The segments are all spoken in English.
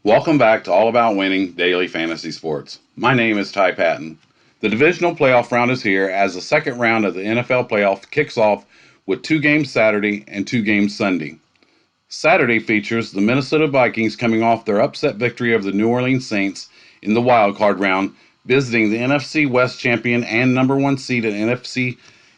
Welcome back to All About Winning Daily Fantasy Sports. My name is Ty Patton. The divisional playoff round is here as the second round of the NFL playoff kicks off with 2 games Saturday and 2 games Sunday. Saturday features the Minnesota Vikings coming off their upset victory of the New Orleans Saints in the wild card round, visiting the NFC West champion and number 1 seed in the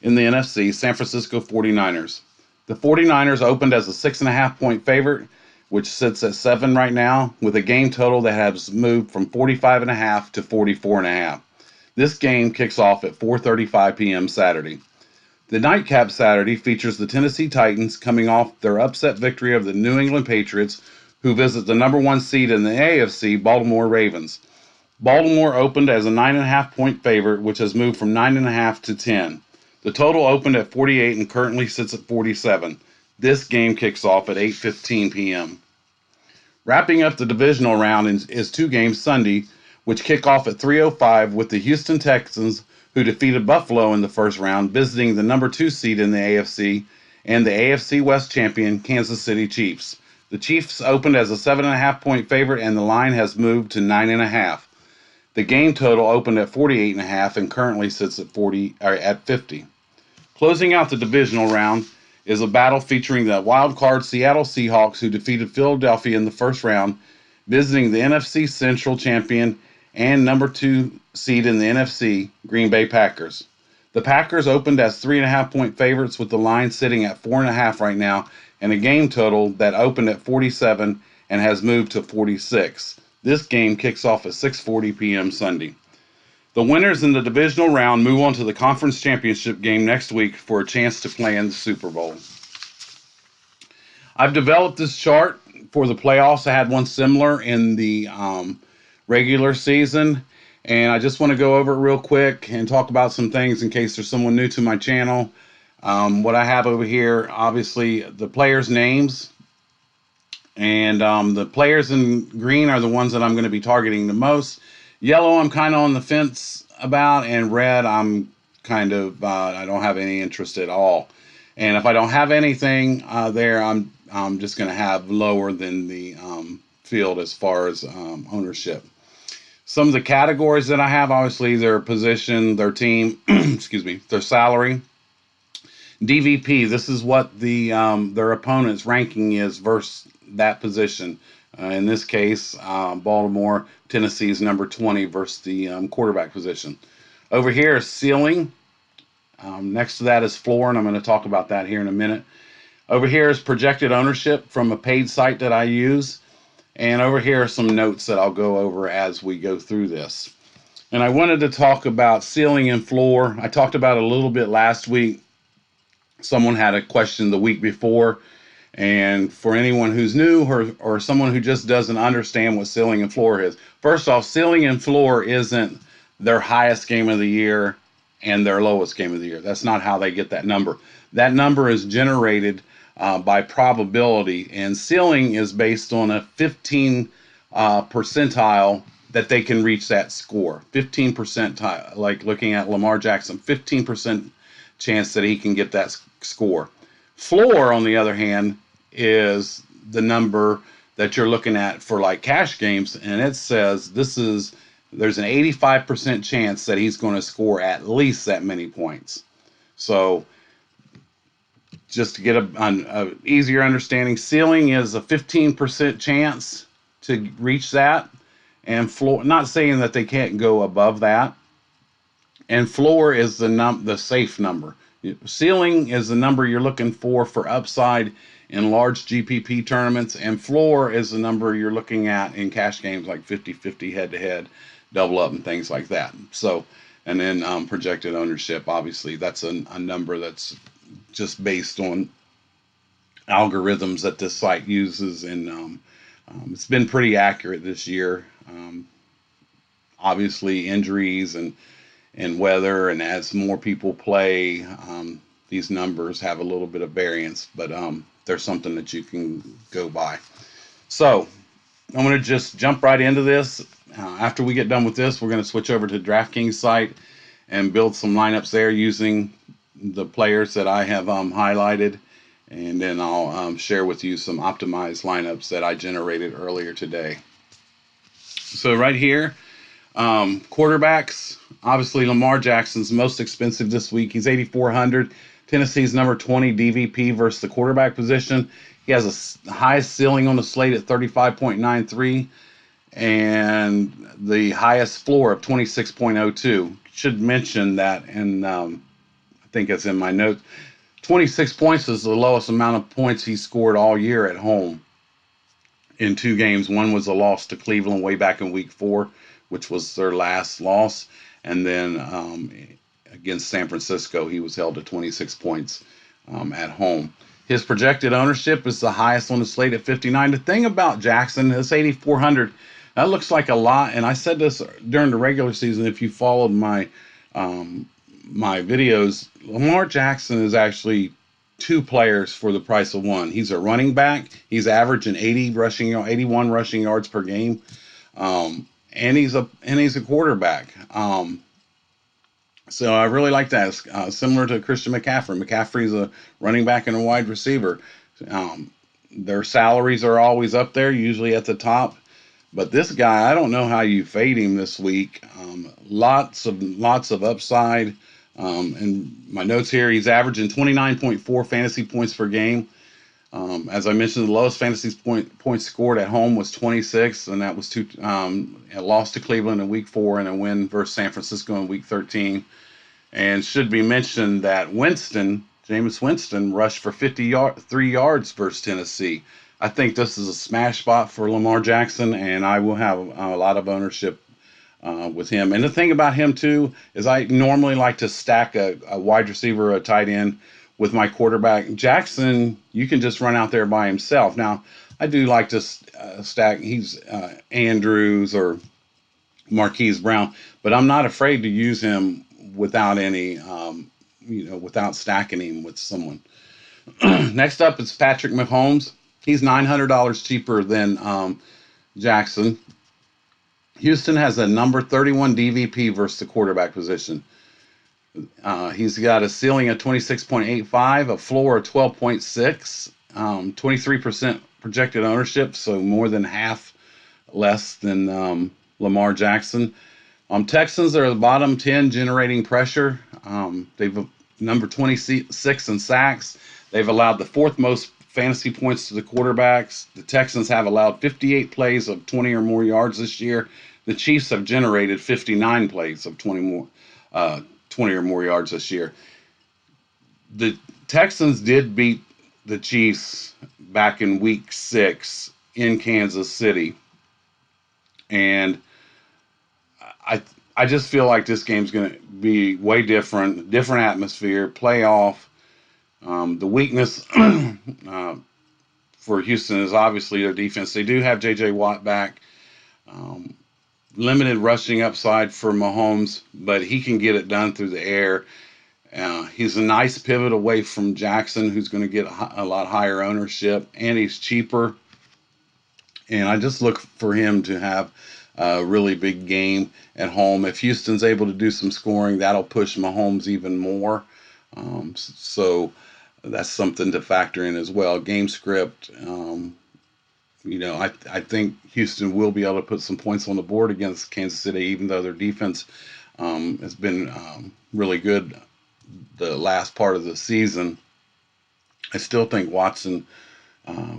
NFC, San Francisco 49ers. The 49ers opened as a 6.5 point favorite, which sits at 7 right now, with a game total that has moved from 45.5 to 44.5. This game kicks off at 4:35 p.m. Saturday. The nightcap Saturday features the Tennessee Titans coming off their upset victory of the New England Patriots, who visit the number 1 seed in the AFC, Baltimore Ravens. Baltimore opened as a 9.5 point favorite, which has moved from 9.5 to 10. The total opened at 48 and currently sits at 47. This game kicks off at 8:15 p.m. Wrapping up the divisional round is 2 games Sunday, which kick off at 3:05 with the Houston Texans, who defeated Buffalo in the first round, visiting the number 2 seed in the AFC and the AFC West champion Kansas City Chiefs. The Chiefs opened as a 7.5 point favorite, and the line has moved to 9.5. The game total opened at 48.5 and currently sits at 50. Closing out the divisional round is a battle featuring the wild card Seattle Seahawks, who defeated Philadelphia in the first round, visiting the NFC Central champion and number 2 seed in the NFC, Green Bay Packers. The Packers opened as 3.5 point favorites, with the line sitting at 4.5 right now, and a game total that opened at 47 and has moved to 46. This game kicks off at 6:40 p.m. Sunday. The winners in the divisional round move on to the conference championship game next week for a chance to play in the Super Bowl. I've developed this chart for the playoffs. I had one similar in the regular season, and I just want to go over it real quick and talk about some things in case there's someone new to my channel. What I have over here, obviously, the players' names, and the players in green are the ones that I'm going to be targeting the most. Yellow, I'm kind of on the fence about, and red, I'm kind of I don't have any interest at all. And if I don't have anything there, I'm just going to have lower than the field as far as ownership. Some of the categories that I have, obviously, their position, their team, excuse me, their salary. DVP, this is what the their opponent's ranking is versus that position. In this case, Baltimore, Tennessee's number 20 versus the quarterback position. Over here is ceiling. Next to that is floor, and I'm going to talk about that here in a minute. Over here is projected ownership from a paid site that I use. And over here are some notes that I'll go over as we go through this. And I wanted to talk about ceiling and floor. I talked about it a little bit last week. Someone had a question the week before. And for anyone who's new or someone who just doesn't understand what ceiling and floor is, first off, ceiling and floor isn't their highest game of the year and their lowest game of the year. That's not how they get that number. That number is generated by probability, and ceiling is based on a 15 percentile that they can reach that score. 15 percentile, like looking at Lamar Jackson, 15% chance that he can get that score. Floor, on the other hand, is the number that you're looking at for like cash games, and it says there's an 85% chance that he's going to score at least that many points. So just to get a easier understanding, ceiling is a 15% chance to reach that, and floor, not saying that they can't go above that, and floor is the safe number. Ceiling is the number you're looking for upside in large GPP tournaments, and floor is the number you're looking at in cash games like 50-50, head-to-head, double up, and things like that. So, and then projected ownership, obviously, that's a number that's just based on algorithms that this site uses, and it's been pretty accurate this year. Obviously, injuries and weather, and as more people play, these numbers have a little bit of variance, but there's something that you can go by. So I'm going to just jump right into this. After we get done with this, we're going to switch over to Draftkings site and build some lineups there using the players that I have highlighted, and then I'll share with you some optimized lineups that I generated earlier today. So right here, quarterbacks. Obviously, Lamar Jackson's most expensive this week. He's 8,400. Tennessee's number 20 DVP versus the quarterback position. He has a highest ceiling on the slate at 35.93 and the highest floor of 26.02. Should mention that, and I think it's in my notes. 26 points is the lowest amount of points he scored all year at home in 2 games. One was a loss to Cleveland way back in week 4, which was their last loss. And then against San Francisco, he was held to 26 points at home. His projected ownership is the highest on the slate at 59. The thing about Jackson is 8,400. That looks like a lot. And I said this during the regular season. If you followed my my videos, Lamar Jackson is actually 2 players for the price of 1. He's a running back. He's averaging 81 rushing yards per game, and he's a quarterback. So I really like that. It's similar to Christian McCaffrey. McCaffrey's a running back and a wide receiver. Their salaries are always up there, usually at the top. But this guy, I don't know how you fade him this week. Lots of upside. And my notes here, he's averaging 29.4 fantasy points per game. As I mentioned, the lowest fantasy points scored at home was 26, and that was a loss to Cleveland in week 4 and a win versus San Francisco in week 13. And should be mentioned that Jameis Winston, rushed for 53 yards versus Tennessee. I think this is a smash spot for Lamar Jackson, and I will have a lot of ownership with him. And the thing about him, too, is I normally like to stack a wide receiver or a tight end with my quarterback. Jackson, you can just run out there by himself. Now, I do like to stack. He's Andrews or Marquise Brown, but I'm not afraid to use him without any, without stacking him with someone. Next up is Patrick Mahomes. He's $900 cheaper than Jackson. Houston has a number 31 DVP versus the quarterback position. He's got a ceiling of 26.85, a floor of 12.6, 23% projected ownership, so more than half less than Lamar Jackson. Texans are the bottom 10 generating pressure. They've number 26 in sacks. They've allowed the 4th most fantasy points to the quarterbacks. The Texans have allowed 58 plays of 20 or more yards this year. The Chiefs have generated 59 plays of 20 or more yards this year. The Texans did beat the Chiefs back in week 6 in Kansas City. And I just feel like this game's going to be way different atmosphere, playoff. The weakness for Houston is obviously their defense. They do have J.J. Watt back. Limited rushing upside for Mahomes, but he can get it done through the air. He's a nice pivot away from Jackson, who's going to get a lot higher ownership, and he's cheaper. And I just look for him to have a really big game at home. If Houston's able to do some scoring, that'll push Mahomes even more. So that's something to factor in as well. Game script. I think Houston will be able to put some points on the board against Kansas City, even though their defense has been really good the last part of the season. I still think Watson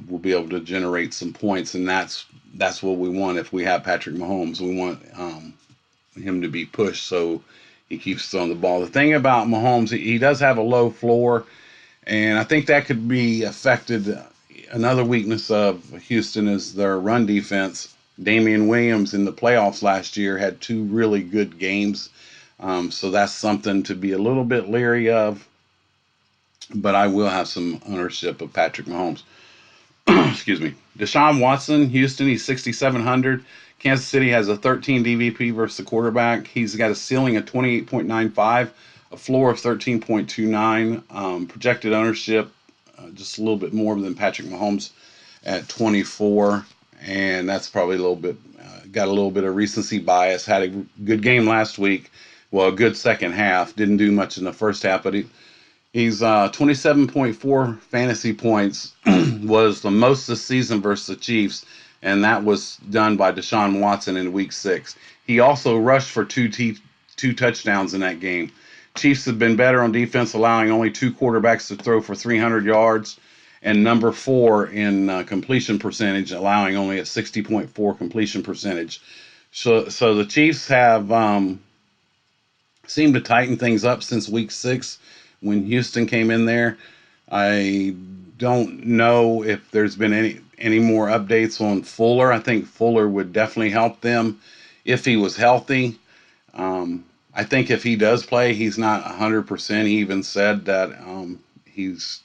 will be able to generate some points, and that's what we want if we have Patrick Mahomes. We want him to be pushed so he keeps throwing the ball. The thing about Mahomes, he does have a low floor, and I think that could be affected. Another weakness of Houston is their run defense. Damian Williams in the playoffs last year had 2 really good games. So that's something to be a little bit leery of. But I will have some ownership of Patrick Mahomes. Excuse me. Deshaun Watson, Houston, he's 6,700. Kansas City has a 13 DVP versus the quarterback. He's got a ceiling of 28.95, a floor of 13.29, projected ownership just a little bit more than Patrick Mahomes at 24, and that's probably a little bit got a little bit of recency bias. Had a good game last week, well, a good second half. Didn't do much in the first half, but he's 27.4 fantasy points was the most this season versus the Chiefs, and that was done by Deshaun Watson in Week 6. He also rushed for two touchdowns in that game. Chiefs have been better on defense, allowing only two quarterbacks to throw for 300 yards, and number 4 in completion percentage, allowing only a 60.4 completion percentage. So the Chiefs have seemed to tighten things up since Week 6 when Houston came in there. I don't know if there's been any more updates on Fuller. I think Fuller would definitely help them if he was healthy. I think if he does play, he's not 100%. He even said that he's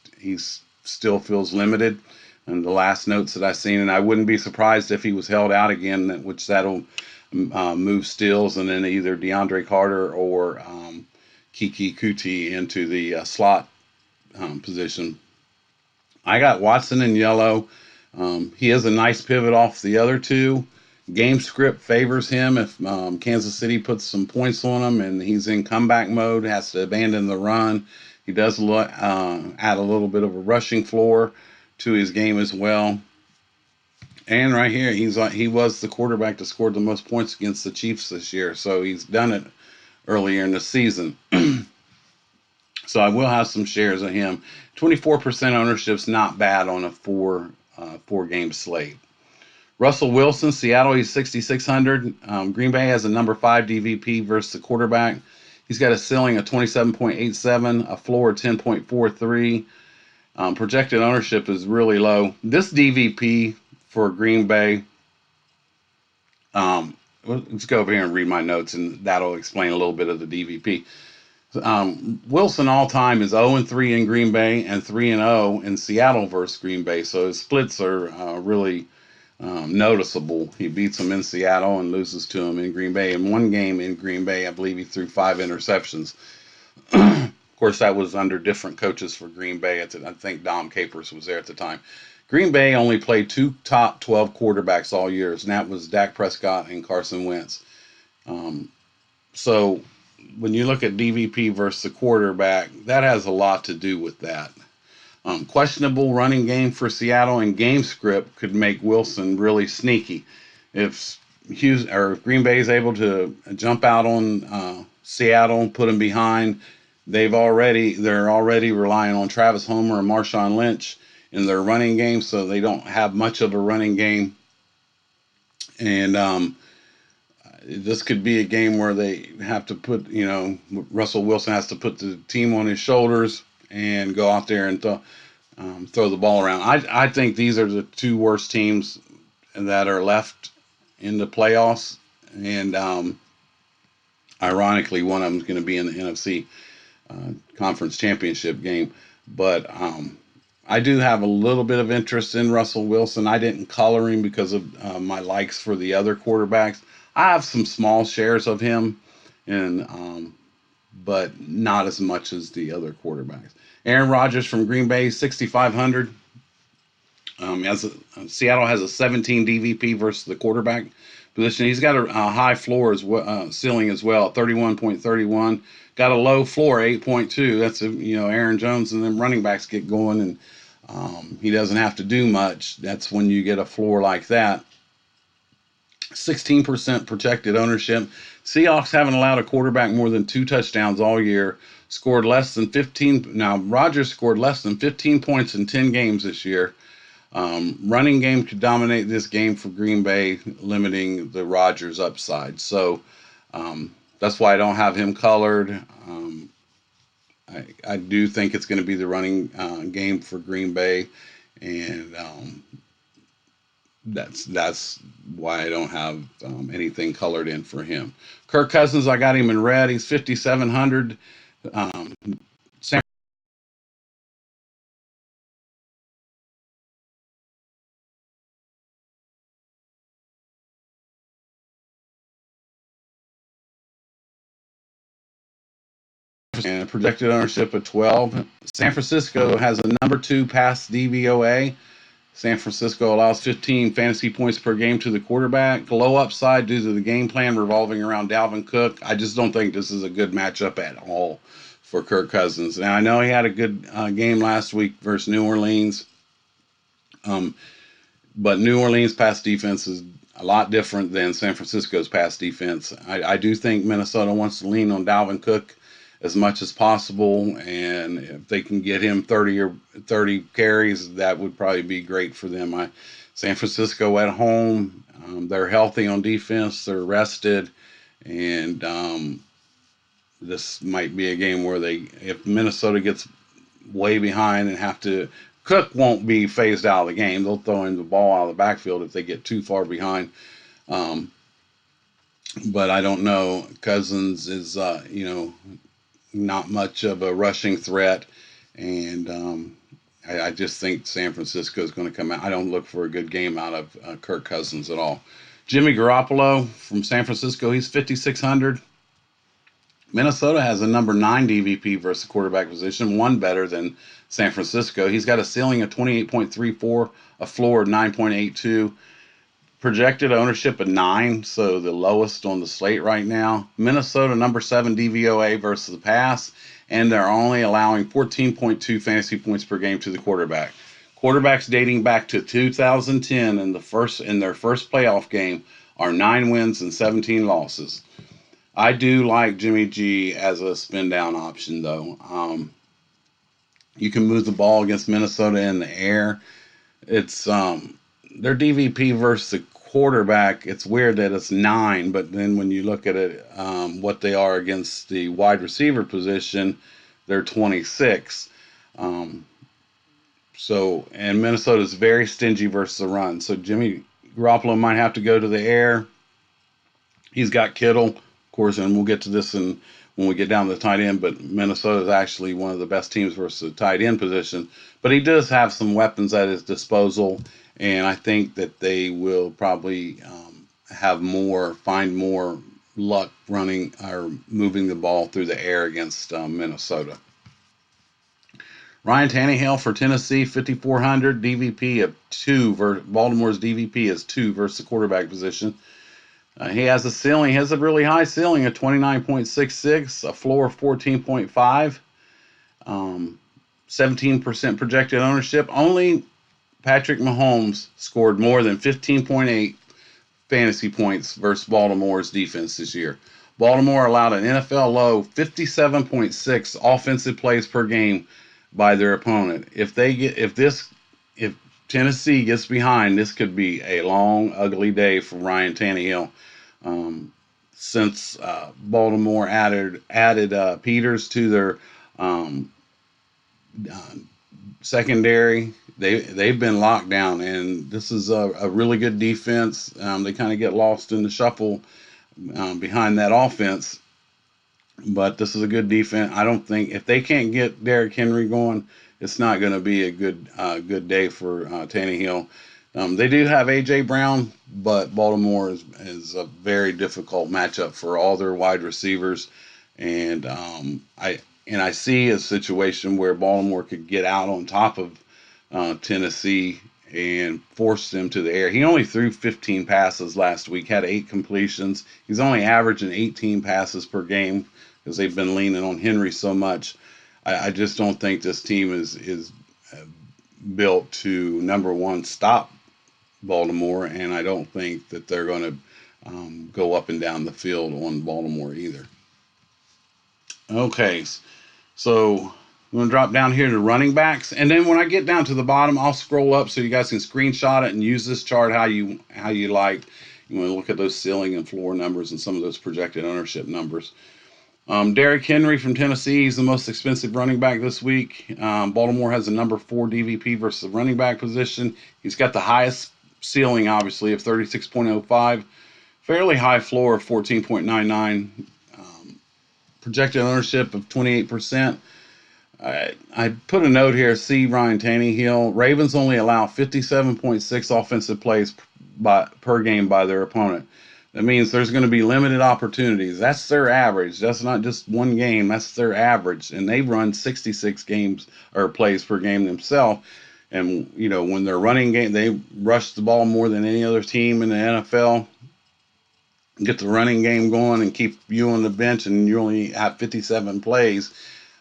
still feels limited in the last notes that I've seen, and I wouldn't be surprised if he was held out again, which that'll move Stills and then either DeAndre Carter or Kiki Kuti into the slot position. I got Watson in yellow. He has a nice pivot off the other two. Game script favors him if Kansas City puts some points on him and he's in comeback mode, has to abandon the run. He does add a little bit of a rushing floor to his game as well. And right here, he was the quarterback that scored the most points against the Chiefs this year, so he's done it earlier in the season. So I will have some shares of him. 24% ownership's not bad on a four-game slate. Russell Wilson, Seattle, he's 6,600. Green Bay has a number 5 DVP versus the quarterback. He's got a ceiling of 27.87, a floor of 10.43. Projected ownership is really low. This DVP for Green Bay, let's go over here and read my notes, and that'll explain a little bit of the DVP. Wilson all time is 0-3 in Green Bay and 3-0 in Seattle versus Green Bay. So his splits are really noticeable. He beats them in Seattle and loses to them in Green Bay. In one game in Green Bay, I believe he threw 5 interceptions. Of course, that was under different coaches for Green Bay. I think Dom Capers was there at the time. Green Bay only played 2 top 12 quarterbacks all year, and that was Dak Prescott and Carson Wentz. So when you look at DVP versus the quarterback, that has a lot to do with that. Questionable running game for Seattle and game script could make Wilson really sneaky. If Green Bay is able to jump out on Seattle and put them behind, they're already relying on Travis Homer and Marshawn Lynch in their running game, so they don't have much of a running game. And this could be a game where they have to put, Russell Wilson has to put the team on his shoulders and go out there and throw the ball around. I think these are the 2 worst teams that are left in the playoffs, and ironically, one of them is going to be in the NFC Conference Championship game. But I do have a little bit of interest in Russell Wilson. I didn't color him because of my likes for the other quarterbacks. I have some small shares of him, but not as much as the other quarterbacks. Aaron Rodgers from Green Bay, 6,500. Seattle has a 17 DVP versus the quarterback position. He's got a high floor as well, ceiling as well, 31.31. Got a low floor, 8.2. That's Aaron Jones and them running backs get going, and he doesn't have to do much. That's when you get a floor like that. 16% projected ownership. Seahawks haven't allowed a quarterback more than 2 touchdowns all year. Scored less than 15. Now, Rodgers scored less than 15 points in 10 games this year. Running game could dominate this game for Green Bay, limiting the Rodgers upside. So that's why I don't have him colored. I do think it's going to be the running game for Green Bay, and that's why I don't have anything colored in for him. Kirk Cousins, I got him in red. He's 5,700. San and a projected ownership of 12. San Francisco has a number 2 pass DVOA. San Francisco allows 15 fantasy points per game to the quarterback. Low upside due to the game plan revolving around Dalvin Cook. I just don't think this is a good matchup at all for Kirk Cousins. Now, I know he had a good game last week versus New Orleans. But New Orleans pass defense is a lot different than San Francisco's pass defense. I do think Minnesota wants to lean on Dalvin Cook as much as possible, and if they can get him 30 carries, that would probably be great for them. San Francisco at home, they're healthy on defense, they're rested, and this might be a game where if Minnesota gets way behind and have to, Cook won't be phased out of the game. They'll throw in the ball out of the backfield if they get too far behind. But I don't know. Cousins is, not much of a rushing threat, and I just think San Francisco is going to come out. I don't look for a good game out of Kirk Cousins at all. Jimmy Garoppolo from San Francisco, he's 5,600. Minnesota has a number 9 DVP versus quarterback position, one better than San Francisco. He's got a ceiling of 28.34, a floor of 9.82, projected ownership of 9, so the lowest on the slate right now. Minnesota number 7 DVOA versus the pass, and they're only allowing 14.2 fantasy points per game to the quarterback. Quarterbacks dating back to 2010 in their first playoff game are 9 wins and 17 losses. I do like Jimmy G as a spin down option, though. You can move the ball against Minnesota in the air. It's their DVP versus the quarterback. It's weird that it's 9, but then when you look at it, what they are against the wide receiver position, they're 26. And Minnesota's very stingy versus the run. So Jimmy Garoppolo might have to go to the air. He's got Kittle, of course, and we'll get to this when we get down to the tight end, but Minnesota is actually one of the best teams versus the tight end position. But he does have some weapons at his disposal, and I think that they will probably find more luck running or moving the ball through the air against Minnesota. Ryan Tannehill for Tennessee, 5,400, DVP of 2. Baltimore's DVP is 2 versus the quarterback position. He has a really high ceiling of 29.66, a floor of 14.5, 17% projected ownership. Only Patrick Mahomes scored more than 15.8 fantasy points versus Baltimore's defense this year. Baltimore allowed an NFL low 57.6 offensive plays per game by their opponent. If Tennessee gets behind, this could be a long, ugly day for Ryan Tannehill. Since Baltimore added Peters to their secondary, they've been locked down, and this is a really good defense. They kind of get lost in the shuffle behind that offense, but this is a good defense. I don't think if they can't get Derrick Henry going, it's not going to be a good day for Tannehill. They do have A.J. Brown, but Baltimore is a very difficult matchup for all their wide receivers. And I see a situation where Baltimore could get out on top of Tennessee and force them to the air. He only threw 15 passes last week, had 8 completions. He's only averaging 18 passes per game because they've been leaning on Henry so much. I just don't think this team is built to, number one, stop Baltimore, and I don't think that they're going to go up and down the field on Baltimore either. Okay, so I'm going to drop down here to running backs, and then when I get down to the bottom, I'll scroll up so you guys can screenshot it and use this chart how you like. You want to look at those ceiling and floor numbers and some of those projected ownership numbers. Derrick Henry from Tennessee, he's the most expensive running back this week. Baltimore has a number 4 DVP versus the running back position. He's got the highest ceiling, obviously, of 36.05, fairly high floor of 14.99, projected ownership of 28%. I put a note here, see Ryan Tannehill. Ravens only allow 57.6 offensive plays per game by their opponent. That means there's going to be limited opportunities. That's their average. That's not just one game. That's their average. And they run 66 games or plays per game themselves. And, when they're running game, they rush the ball more than any other team in the NFL. Get the running game going and keep you on the bench, and you only have 57 plays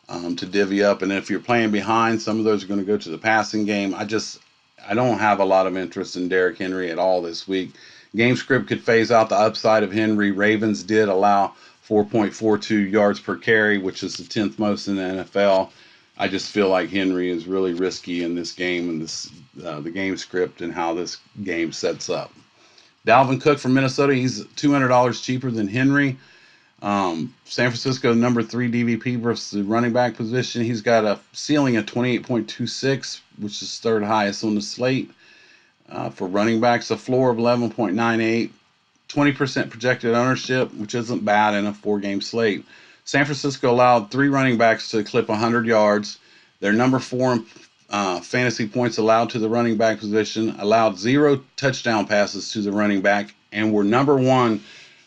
to divvy up. And if you're playing behind, some of those are going to go to the passing game. I don't have a lot of interest in Derrick Henry at all this week. Game script could phase out the upside of Henry. Ravens did allow 4.42 yards per carry, which is the 10th most in the NFL. I just feel like Henry is really risky in this game and the game script and how this game sets up. Dalvin Cook from Minnesota, he's $200 cheaper than Henry. San Francisco, number 3 DVP versus the running back position. He's got a ceiling of 28.26, which is third highest on the slate. For running backs, a floor of 11.98, 20% projected ownership, which isn't bad in a 4-game slate. San Francisco allowed 3 running backs to clip 100 yards. They're number 4 in fantasy points allowed to the running back position, allowed 0 touchdown passes to the running back, and were number 1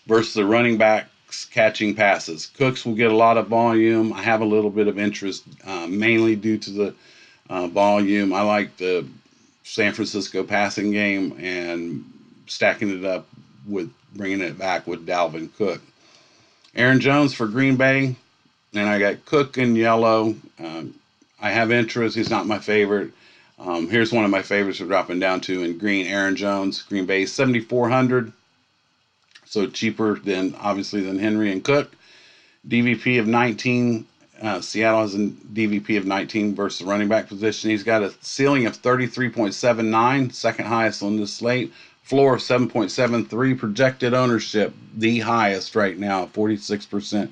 versus the running backs catching passes. Cooks will get a lot of volume. I have a little bit of interest, mainly due to the volume. I like the San Francisco passing game and stacking it up with bringing it back with Dalvin Cook. Aaron Jones for Green Bay, and I got Cook in yellow. I have interest. He's not my favorite. Here's one of my favorites we're dropping down to in green. Aaron Jones, Green Bay, 7,400. So cheaper than obviously than Henry and Cook. DVP of 19. Seattle has a DVP of 19 versus the running back position. He's got a ceiling of 33.79, second highest on this slate. Floor of 7.73. Projected ownership, the highest right now, 46%.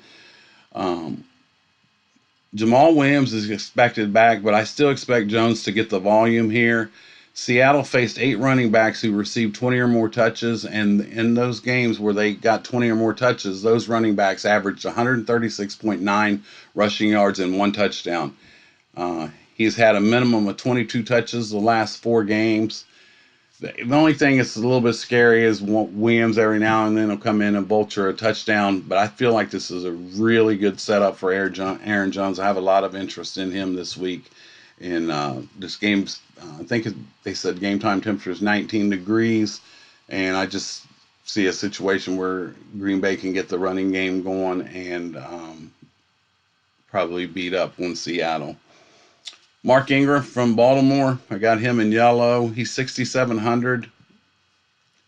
Jamal Williams is expected back, but I still expect Jones to get the volume here. Seattle faced 8 running backs who received 20 or more touches, and in those games where they got 20 or more touches, those running backs averaged 136.9 rushing yards and 1 touchdown. He's had a minimum of 22 touches the last 4 games. The only thing that's a little bit scary is Williams every now and then will come in and vulture a touchdown, but I feel like this is a really good setup for Aaron Jones. I have a lot of interest in him this week. In this game's, I think they said game time temperature is 19 degrees, and I just see a situation where Green Bay can get the running game going and probably beat up on Seattle. Mark Ingram from Baltimore, I got him in yellow. He's 6,700,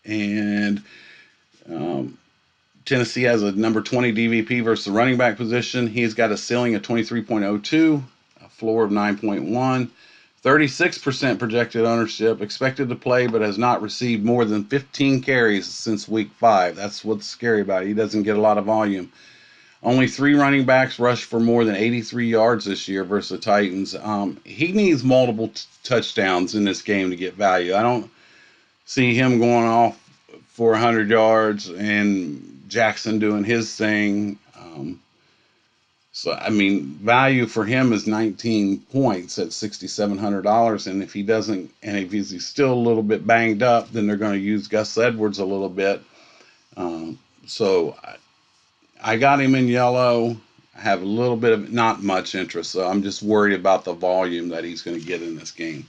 and Tennessee has a number 20 DVP versus the running back position. He's got a ceiling of 23.02, a floor of 9.1, 36% projected ownership, expected to play, but has not received more than 15 carries since week 5. That's what's scary about it. He doesn't get a lot of volume. Only 3 running backs rushed for more than 83 yards this year versus the Titans. He needs multiple touchdowns in this game to get value. I don't see him going off for 100 yards and Jackson doing his thing. So, I mean, value for him is 19 points at $6,700. And if he doesn't, and if he's still a little bit banged up, then they're going to use Gus Edwards a little bit. So I got him in yellow. I have a little bit of not much interest, so I'm just worried about the volume that he's going to get in this game.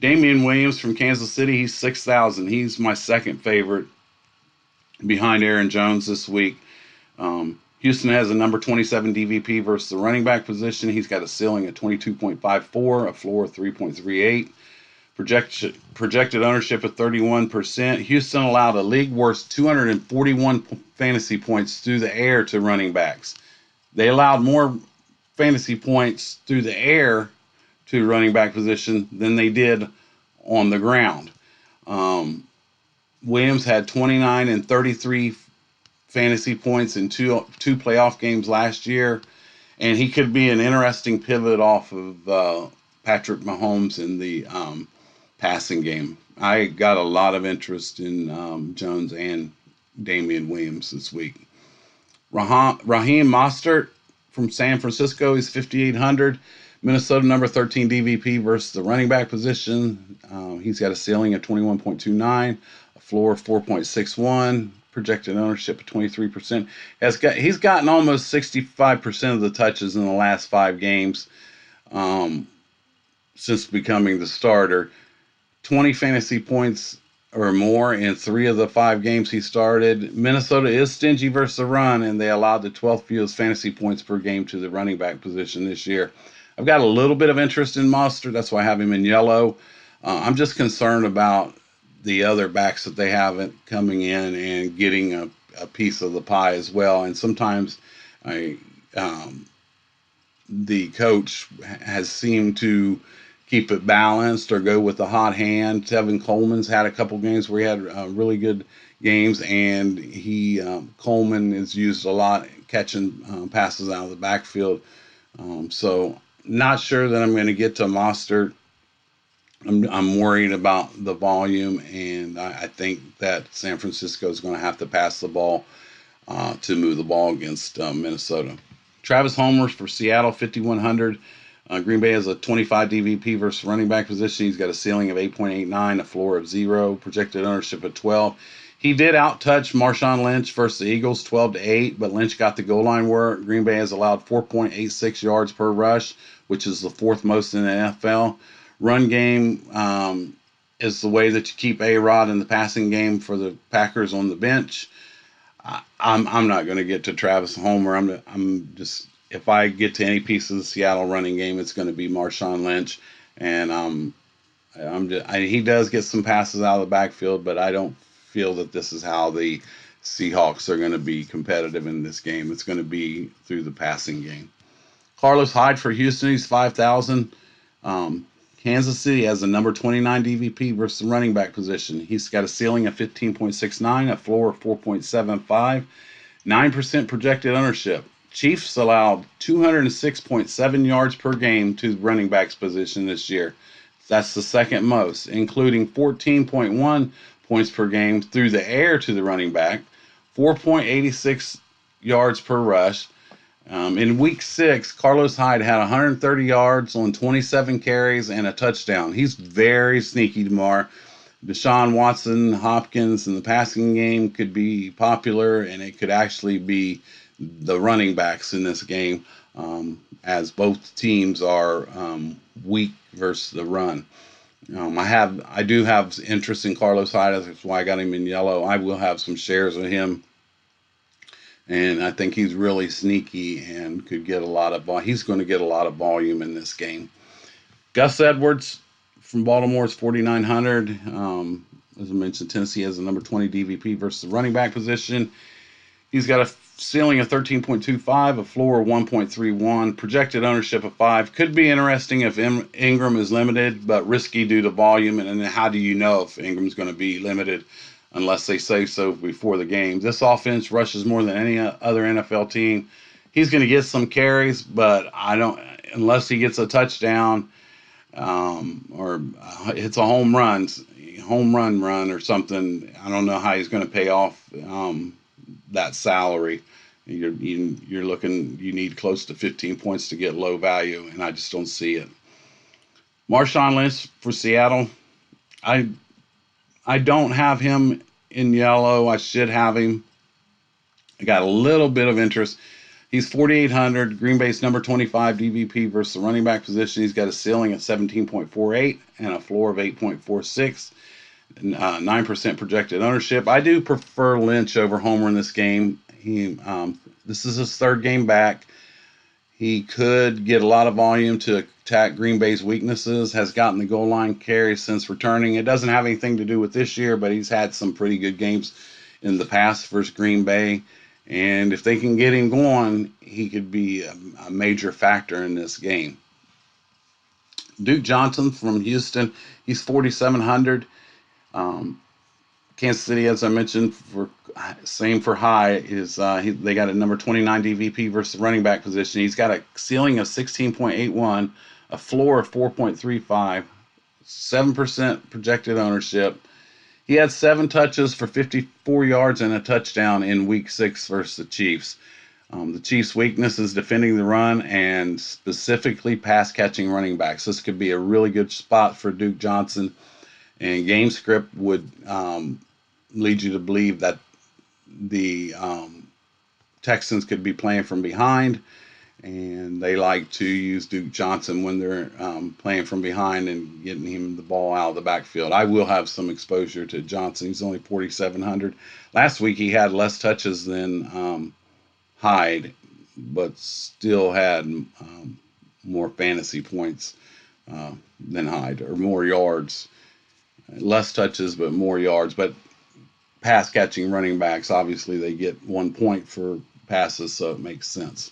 Damian Williams from Kansas City, he's 6,000. He's my second favorite behind Aaron Jones this week. Houston has a number 27 DVP versus the running back position. He's got a ceiling at 22.54, a floor of 3.38. Projected ownership at 31%. Houston allowed a league worst 241 fantasy points through the air to running backs. They allowed more fantasy points through the air to running back position than they did on the ground. Williams had 29 and 33 fantasy points in two playoff games last year, and he could be an interesting pivot off of Patrick Mahomes in the passing game. I got a lot of interest in Jones and Damian Williams this week. Raheem Mostert from San Francisco, he's 5,800. Minnesota number 13 DVP versus the running back position. He's got a ceiling of 21.29, a floor of 4.61, projected ownership of 23%. He's gotten almost 65% of the touches in the last 5 games since becoming the starter. 20 fantasy points or more in 3 of the 5 games he started. Minnesota is stingy versus the run, and they allowed the 12th fewest fantasy points per game to the running back position this year. I've got a little bit of interest in Mostert. That's why I have him in yellow. I'm just concerned about the other backs that they have coming in and getting a piece of the pie as well. And sometimes I, um, the coach has seemed to keep it balanced or go with the hot hand. Tevin Coleman's had a couple games where he had really good games, and Coleman is used a lot catching passes out of the backfield. So not sure that I'm going to get to Mostert. I'm worried about the volume, and I think that San Francisco is going to have to pass the ball to move the ball against Minnesota. Travis Homer for Seattle, 5,100. Green Bay has a 25 DVP versus running back position. He's got a ceiling of 8.89, a floor of 0, projected ownership of 12. He did outtouch Marshawn Lynch versus the Eagles 12-8, but Lynch got the goal line work. Green Bay has allowed 4.86 yards per rush, which is the fourth most in the NFL. Run game is the way that you keep A-Rod in the passing game for the Packers on the bench. I'm not going to get to Travis Homer. I'm just, if I get to any piece of the Seattle running game, it's going to be Marshawn Lynch, and he does get some passes out of the backfield, but I don't feel that this is how the Seahawks are going to be competitive in this game. It's going to be through the passing game. Carlos Hyde for Houston, he's 5,000. Um, Kansas City has a number 29 DVP versus the running back position. He's got a ceiling of 15.69, a floor of 4.75, 9% projected ownership. Chiefs allowed 206.7 yards per game to the running backs position this year. That's the second most, including 14.1 points per game through the air to the running back, 4.86 yards per rush. In week 6, Carlos Hyde had 130 yards on 27 carries and a touchdown. He's very sneaky tomorrow. Deshaun Watson, Hopkins in the passing game could be popular, and it could actually be the running backs in this game, as both teams are weak versus the run. I do have interest in Carlos Hyde. That's why I got him in yellow. I will have some shares of him, and I think he's really sneaky and could get a lot of ball. He's going to get a lot of volume in this game. Gus Edwards from Baltimore is 4,900. As I mentioned, Tennessee has a number 20 DVP versus the running back position. He's got a ceiling of 13.25, a floor of 1.31, projected ownership of 5. Could be interesting if Ingram is limited, but risky due to volume. And then how do you know if Ingram's going to be limited unless they say so before the game? This offense rushes more than any other NFL team. He's going to get some carries, but unless he gets a touchdown or hits a home run or something. I don't know how he's going to pay off that salary. You're looking. You need close to 15 points to get low value, and I just don't see it. Marshawn Lynch for Seattle. I don't have him in yellow. I should have him. I got a little bit of interest. He's 4,800. Green Bay's number 25 DVP versus the running back position. He's got a ceiling of 17.48 and a floor of 8.46. 9% projected ownership. I do prefer Lynch over Homer in this game. This is his third game back. He could get a lot of volume to attack Green Bay's weaknesses. Has gotten the goal line carries since returning. It doesn't have anything to do with this year, but he's had some pretty good games in the past versus Green Bay. And if they can get him going, he could be a major factor in this game. Duke Johnson from Houston, he's 4,700. Kansas City, as I mentioned, same for High, they got a number 29 DVP versus running back position. He's got a ceiling of 16.81, a floor of 4.35, 7% projected ownership. He had 7 touches for 54 yards and a touchdown in week 6 versus the Chiefs. The Chiefs' weakness is defending the run and specifically pass catching running backs. This could be a really good spot for Duke Johnson. And game script would lead you to believe that the Texans could be playing from behind, and they like to use Duke Johnson when they're playing from behind and getting him the ball out of the backfield. I will have some exposure to Johnson. He's only 4,700. Last week he had less touches than Hyde, but still had more fantasy points. than Hyde, or more yards. Less touches, but more yards. But pass catching running backs, obviously, they get 1 point for passes, so it makes sense.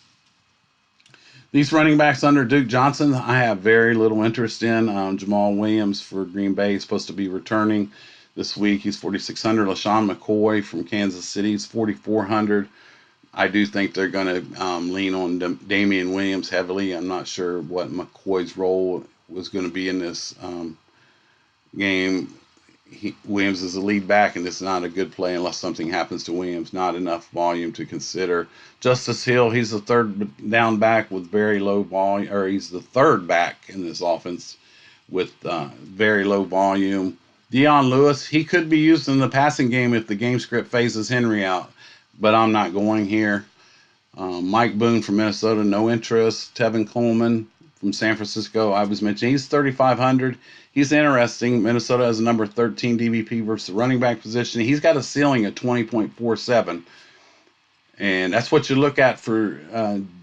These running backs under Duke Johnson, I have very little interest in. Jamal Williams for Green Bay is supposed to be returning this week. He's 4,600. LaShawn McCoy from Kansas City is 4,400. I do think they're going to lean on Damian Williams heavily. I'm not sure what McCoy's role was going to be in this game. Williams is the lead back, and it's not a good play unless something happens to Williams. Not enough volume to consider. Justice Hill, he's the third down back with very low volume, or he's the third back in this offense with very low volume. Dion Lewis, he could be used in the passing game if the game script phases Henry out, but I'm not going here. Mike Boone from Minnesota, no interest. Tevin Coleman from San Francisco, I was mentioning, he's 3,500. He's interesting. Minnesota has a number 13 DVP versus the running back position. He's got a ceiling of 20.47. And that's what you look at for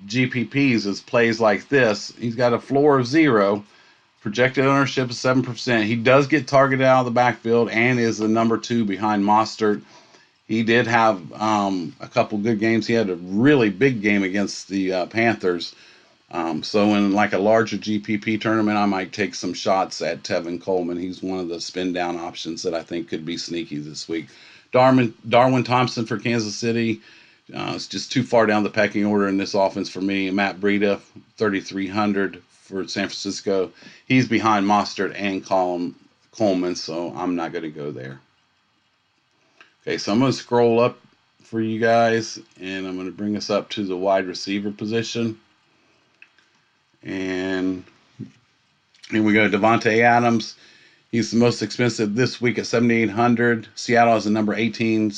GPPs is plays like this. He's got a floor of 0. Projected ownership is 7%. He does get targeted out of the backfield and is the number 2 behind Mostert. He did have a couple good games. He had a really big game against the Panthers. So in like a larger GPP tournament, I might take some shots at Tevin Coleman. He's one of the spin down options that I think could be sneaky this week. Darwin Thompson for Kansas City. It's just too far down the pecking order in this offense for me. Matt Breida, 3,300 for San Francisco. He's behind Mostert and Coleman, so I'm not going to go there. Okay, so I'm going to scroll up for you guys, and I'm going to bring us up to the wide receiver position. And here we go. Devontae Adams. He's the most expensive this week at 7,800. Seattle has a number 18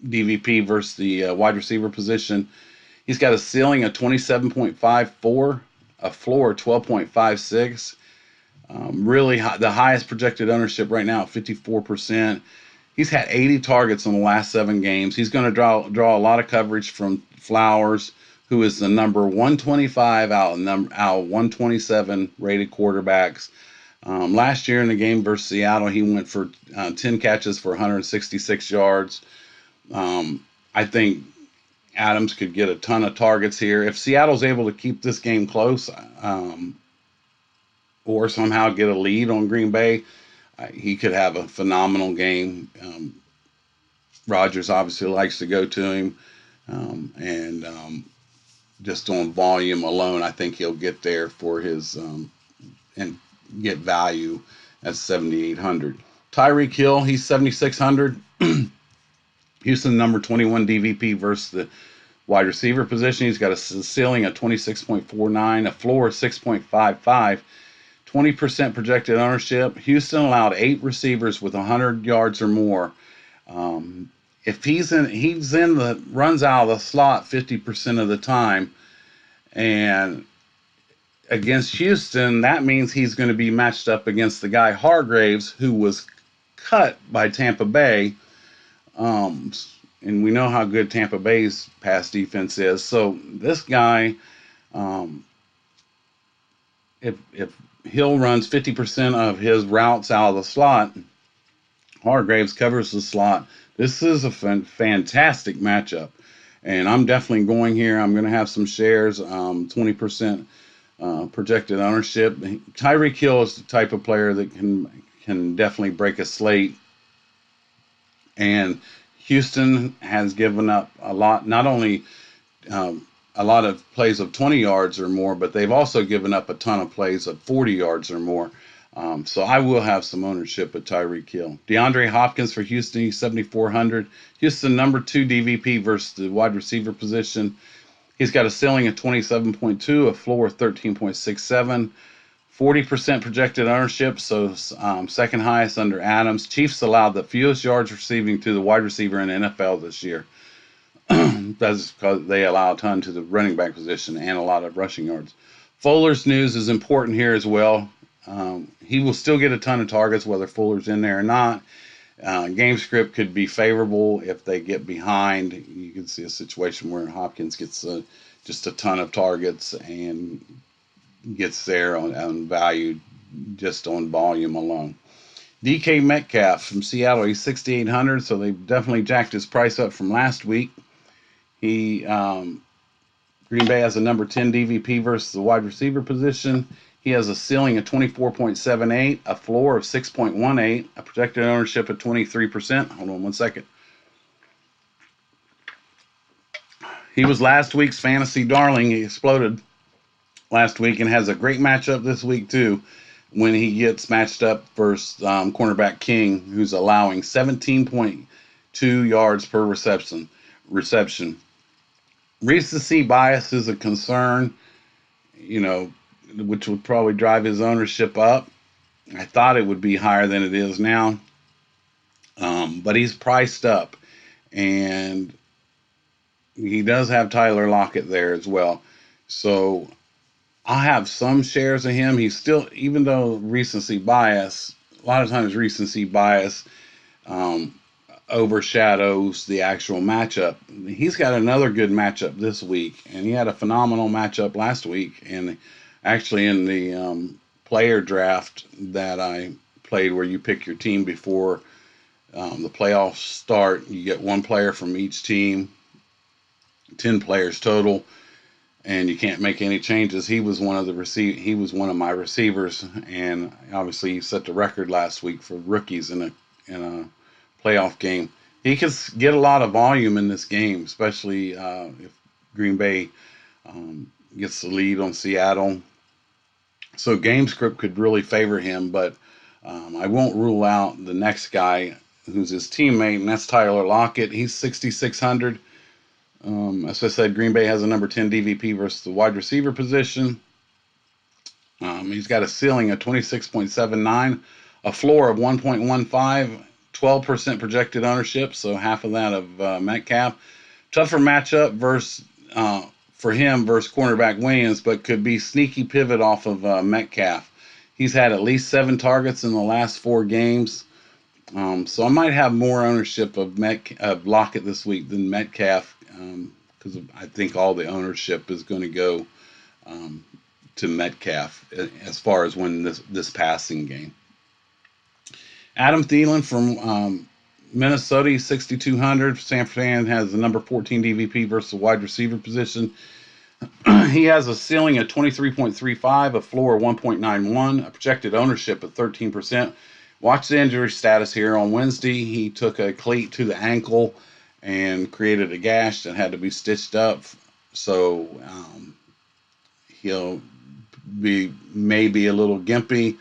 DVP versus the wide receiver position. He's got a ceiling of 27.54, a floor of 12.56. Really high, the highest projected ownership right now at 54%. He's had 80 targets in the last 7 games. He's going to draw a lot of coverage from Flowers, who is the number 125 out of 127 rated quarterbacks. Last year in the game versus Seattle, he went for 10 catches for 166 yards. I think Adams could get a ton of targets here. If Seattle's able to keep this game close or somehow get a lead on Green Bay, he could have a phenomenal game. Rodgers obviously likes to go to him, and just on volume alone, I think he'll get there for his and get value at 7,800. Tyreek Hill, he's 7,600. Houston, number 21 DVP versus the wide receiver position. He's got a ceiling of 26.49, a floor of 6.55, 20% projected ownership. Houston allowed 8 receivers with 100 yards or more. If he's in the runs out of the slot 50% of the time, and against Houston, that means he's going to be matched up against the guy Hargraves, who was cut by Tampa Bay. And we know how good Tampa Bay's pass defense is. So this guy, if Hill runs 50% of his routes out of the slot, Hargraves covers the slot. This is a fantastic matchup, and I'm definitely going here. I'm going to have some shares, 20% projected ownership. Tyreek Hill is the type of player that can definitely break a slate, and Houston has given up a lot, not only a lot of plays of 20 yards or more, but they've also given up a ton of plays of 40 yards or more. So I will have some ownership of Tyreek Hill. DeAndre Hopkins for Houston, he's 7,400. Houston, number 2 DVP versus the wide receiver position. He's got a ceiling of 27.2, a floor of 13.67, 40% projected ownership, so second highest under Adams. Chiefs allowed the fewest yards receiving to the wide receiver in the NFL this year. That's because they allow a ton to the running back position and a lot of rushing yards. Fuller's news is important here as well. He will still get a ton of targets, whether Fuller's in there or not. Game script could be favorable if they get behind. You can see a situation where Hopkins gets just a ton of targets, and gets there on value just on volume alone. DK Metcalf from Seattle, he's 6,800, so they definitely jacked his price up from last week. He Green Bay has a number 10 DVP versus the wide receiver position. He has a ceiling of 24.78, a floor of 6.18, a projected ownership of 23%. Hold on one second. He was last week's fantasy darling. He exploded last week and has a great matchup this week too when he gets matched up versus cornerback King, who's allowing 17.2 yards per reception. Recency bias is a concern, which would probably drive his ownership up. I thought it would be higher than it is now, but he's priced up, and he does have Tyler Lockett there as well. So I have some shares of him. He's still, even though recency bias, a lot of times recency bias um, overshadows the actual matchup. He's got another good matchup this week, and he had a phenomenal matchup last week. And actually, in the player draft that I played, where you pick your team before the playoffs start, you get one player from each team, 10 players total, and you can't make any changes. He was one of my receivers, and obviously he set the record last week for rookies in a playoff game. He could get a lot of volume in this game, especially if Green Bay gets the lead on Seattle. So game script could really favor him, but I won't rule out the next guy who's his teammate, and that's Tyler Lockett. He's 6,600. As I said, Green Bay has a number 10 DVP versus the wide receiver position. He's got a ceiling of 26.79, a floor of 1.15, 12% projected ownership, so half of that of Metcalf. Tougher matchup for him versus cornerback Williams, but could be sneaky pivot off of Metcalf. He's had at least 7 targets in the last 4 games. So I might have more ownership of Lockett this week than Metcalf, because I think all the ownership is going to go to Metcalf as far as winning this passing game. Adam Thielen from Minnesota, 6,200. San Fran has the number 14 DVP versus the wide receiver position. He has a ceiling of 23.35, a floor of 1.91, a projected ownership of 13%. Watch the injury status here. On Wednesday, he took a cleat to the ankle and created a gash that had to be stitched up. So he'll be maybe a little gimpy,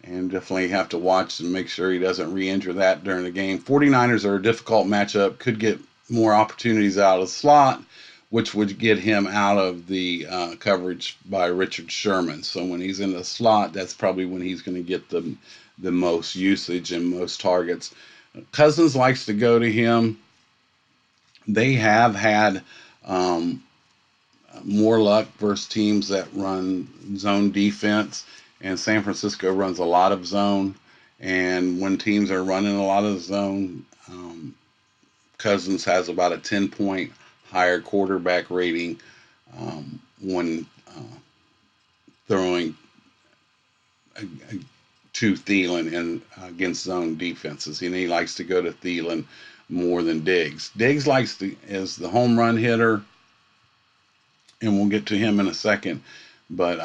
and definitely have to watch and make sure he doesn't re-injure that during the game. 49ers are a difficult matchup. Could get more opportunities out of the slot, which would get him out of the coverage by Richard Sherman. So when he's in the slot, that's probably when he's going to get the most usage and most targets. Cousins likes to go to him. They have had more luck versus teams that run zone defense, and San Francisco runs a lot of zone. And when teams are running a lot of zone, Cousins has about a 10-point higher quarterback rating when throwing to Thielen and against zone defenses. And he likes to go to Thielen more than Diggs. Diggs is the home run hitter, and we'll get to him in a second. But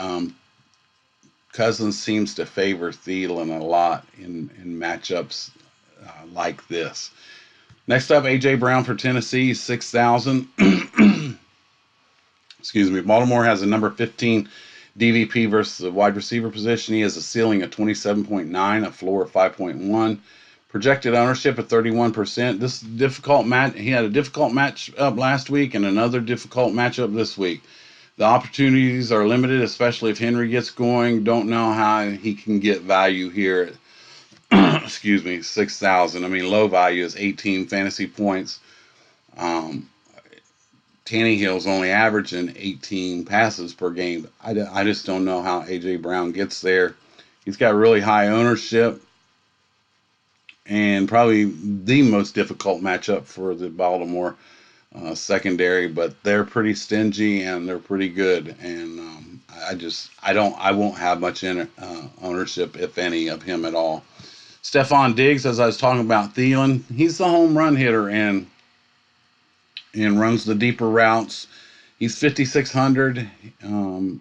Cousins seems to favor Thielen a lot in matchups like this. Next up, A.J. Brown for Tennessee, 6,000. Excuse me. Baltimore has a number 15 DVP versus the wide receiver position. He has a ceiling of 27.9, a floor of 5.1. Projected ownership of 31%. This difficult match. He had a difficult match up last week and another difficult matchup this week. The opportunities are limited, especially if Henry gets going. Don't know how he can get value here. Excuse me, 6,000. I mean, low value is 18 fantasy points. Tannehill's only averaging 18 passes per game. I just don't know how A.J. Brown gets there. He's got really high ownership, and probably the most difficult matchup for the Baltimore secondary, but they're pretty stingy and they're pretty good. And I won't have much ownership, if any, of him at all. Stephon Diggs, as I was talking about Thielen, he's the home run hitter and runs the deeper routes. He's 5,600. San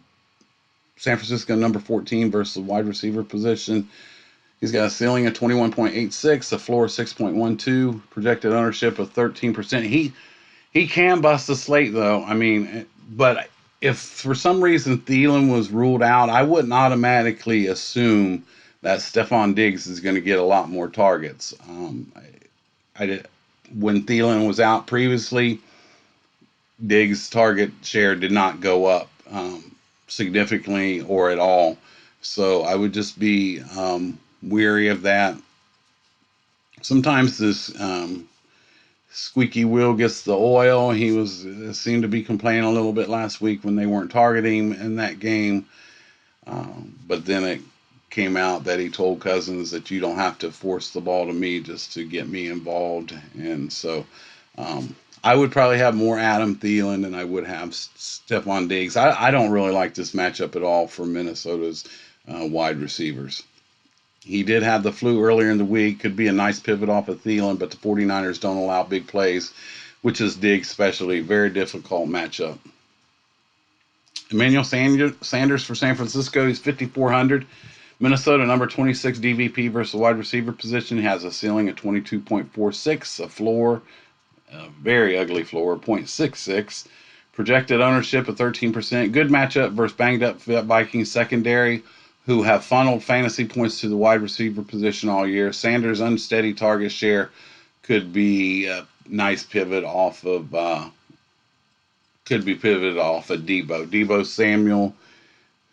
Francisco number 14 versus the wide receiver position. He's got a ceiling of 21.86, a floor of 6.12, projected ownership of 13%. He can bust the slate though. I mean, but if for some reason Thielen was ruled out, I wouldn't automatically assume that Stephon Diggs is going to get a lot more targets. I did, when Thielen was out previously, Diggs' target share did not go up significantly or at all. So I would just be weary of that. Sometimes this squeaky wheel gets the oil. He seemed to be complaining a little bit last week when they weren't targeting him in that game. But then it came out that he told Cousins that you don't have to force the ball to me just to get me involved. And so I would probably have more Adam Thielen than I would have Stephon Diggs. I don't really like this matchup at all for Minnesota's wide receivers. He did have the flu earlier in the week. Could be a nice pivot off of Thielen, but the 49ers don't allow big plays, which is Diggs' specialty. Very difficult matchup. Emmanuel Sanders for San Francisco. He's 5,400. Minnesota, number 26 DVP versus the wide receiver position. He has a ceiling of 22.46, a floor, a very ugly floor, 0.66. Projected ownership of 13%. Good matchup versus banged up Vikings secondary, who have funneled fantasy points to the wide receiver position all year. Sanders' unsteady target share could be a nice pivot off of Debo. Debo Samuel,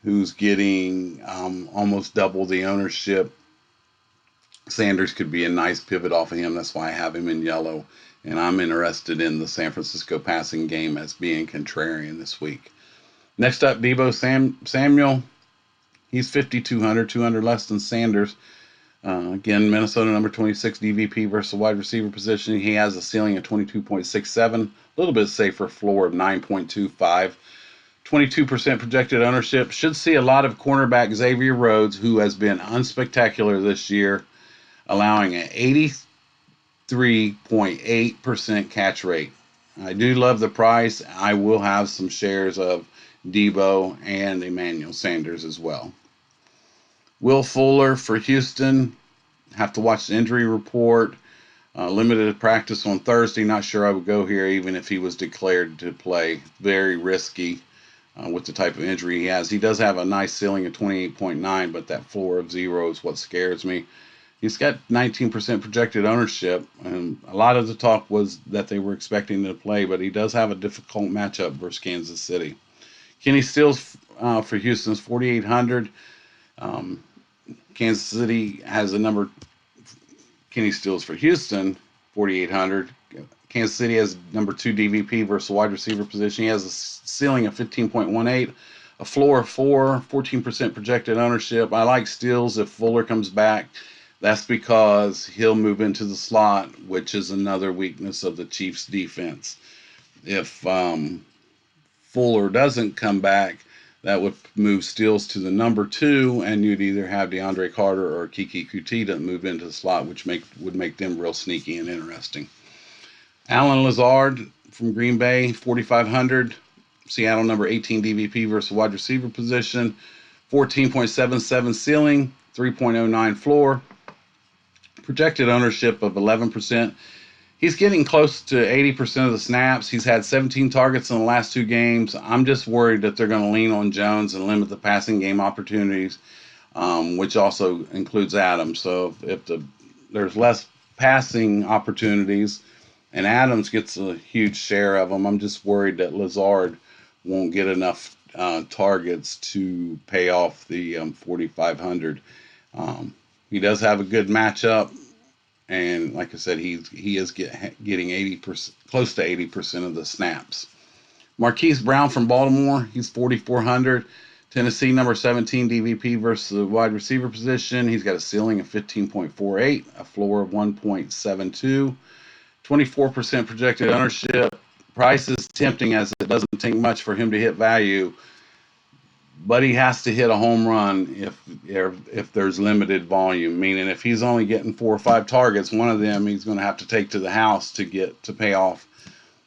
who's getting almost double the ownership. Sanders could be a nice pivot off of him. That's why I have him in yellow. And I'm interested in the San Francisco passing game as being contrarian this week. Next up, Debo Samuel. He's 5,200, 200 less than Sanders. Again, Minnesota number 26 DVP versus the wide receiver position. He has a ceiling of 22.67, a little bit safer floor of 9.25. 22% projected ownership. Should see a lot of cornerback Xavier Rhodes, who has been unspectacular this year, allowing an 83.8% catch rate. I do love the price. I will have some shares of Debo and Emmanuel Sanders as well. Will Fuller for Houston. Have to watch the injury report. Limited practice on Thursday. Not sure I would go here even if he was declared to play. Very risky with the type of injury he has. He does have a nice ceiling of 28.9, but that floor of 0 is what scares me. He's got 19% projected ownership, and a lot of the talk was that they were expecting him to play, but he does have a difficult matchup versus Kansas City. Kenny Stills for Houston's 4,800. Kansas City has a number. Kenny Stills for Houston, 4,800. Kansas City has number 2 DVP versus wide receiver position. He has a ceiling of 15.18, a floor of 4, 14% projected ownership. I like Stills if Fuller comes back. That's because he'll move into the slot, which is another weakness of the Chiefs' defense. If Fuller doesn't come back, that would move Stills to the number 2, and you'd either have DeAndre Carter or Kiki Kutita move into the slot, which would make them real sneaky and interesting. Alan Lazard from Green Bay, 4,500. Seattle number 18 DVP versus wide receiver position. 14.77 ceiling, 3.09 floor. Projected ownership of 11%. He's getting close to 80% of the snaps. He's had 17 targets in the last 2 games. I'm just worried that they're going to lean on Jones and limit the passing game opportunities, which also includes Adams. So if there's less passing opportunities and Adams gets a huge share of them, I'm just worried that Lazard won't get enough targets to pay off the 4,500. He does have a good matchup. And like I said, he is getting 80%, close to 80% of the snaps. Marquise Brown from Baltimore, he's 4,400. Tennessee number 17 DVP versus the wide receiver position. He's got a ceiling of 15.48, a floor of 1.72, 24% projected ownership. Price is tempting as it doesn't take much for him to hit value. but he has to hit a home run if there's limited volume. Meaning, if he's only getting 4 or 5 targets, one of them he's going to have to take to the house to pay off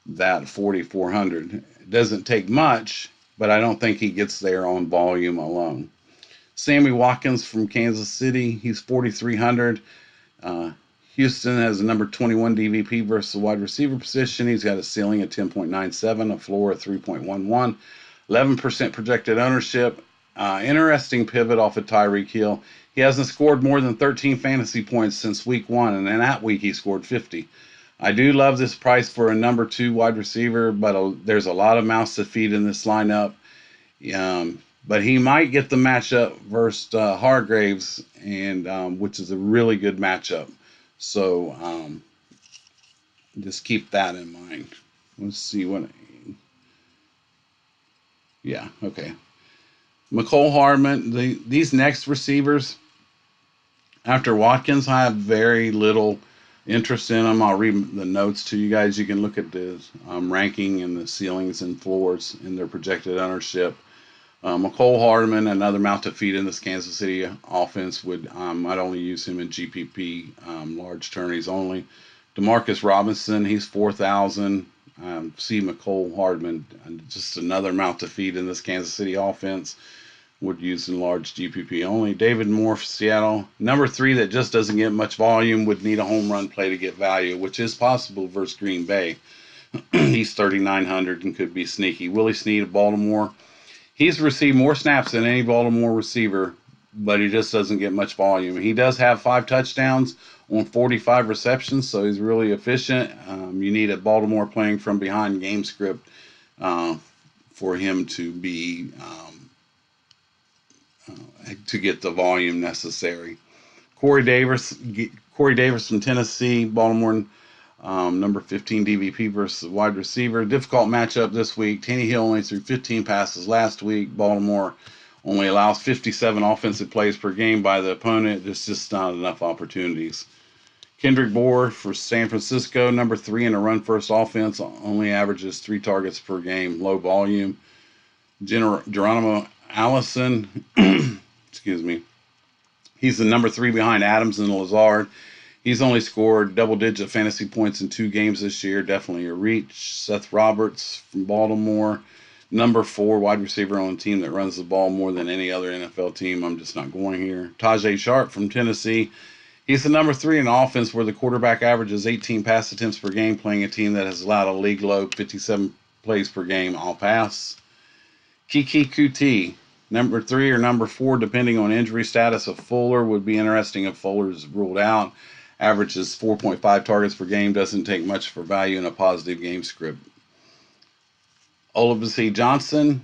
that 4,400. It doesn't take much, but I don't think he gets there on volume alone. Sammy Watkins from Kansas City, he's 4,300. Houston has a number 21 DVP versus the wide receiver position. He's got a ceiling of 10.97, a floor of 3.11, 11% projected ownership. Interesting pivot off of Tyreek Hill. He hasn't scored more than 13 fantasy points since week 1, and in that week he scored 50. I do love this price for a number 2 wide receiver, but there's a lot of mouths to feed in this lineup. But he might get the matchup versus Hargraves, and which is a really good matchup. So just keep that in mind. Let's see what. Yeah, okay. McCole Hardman. These next receivers after Watkins, I have very little interest in them. I'll read the notes to you guys. You can look at the ranking and the ceilings and floors and their projected ownership. McCole Hardman, another mouth to feed in this Kansas City offense, I'd only use him in GPP, large tourneys only. Demarcus Robinson, he's 4,000. See McCole Hardman, just another mouth to feed in this Kansas City offense, would use in large GPP only. David Moore for Seattle, number 3 that just doesn't get much volume, would need a home run play to get value, which is possible versus Green Bay. He's 3,900 and could be sneaky. Willie Snead of Baltimore. He's received more snaps than any Baltimore receiver, but he just doesn't get much volume. He does have 5 touchdowns on 45 receptions, so he's really efficient. You need a Baltimore playing from behind game script for him to be to get the volume necessary. Corey Davis from Tennessee, Baltimore. Number 15 DVP versus wide receiver. Difficult matchup this week. Tannehill only threw 15 passes last week. Baltimore only allows 57 offensive plays per game by the opponent. There's just not enough opportunities. Kendrick Bourne for San Francisco, number 3 in a run-first offense, only averages 3 targets per game, low volume. Geronimo Allison, excuse me, he's the number 3 behind Adams and Lazard. He's only scored double-digit fantasy points in 2 games this year. Definitely a reach. Seth Roberts from Baltimore, number 4 wide receiver on a team that runs the ball more than any other NFL team. I'm just not going here. Tajay Sharp from Tennessee. He's the number 3 in an offense where the quarterback averages 18 pass attempts per game, playing a team that has allowed a league low 57 plays per game all pass. Kiki Kuti, number 3 or number 4, depending on injury status of Fuller, would be interesting if Fuller's ruled out. Averages 4.5 targets per game, doesn't take much for value in a positive game script. Olabisi Johnson,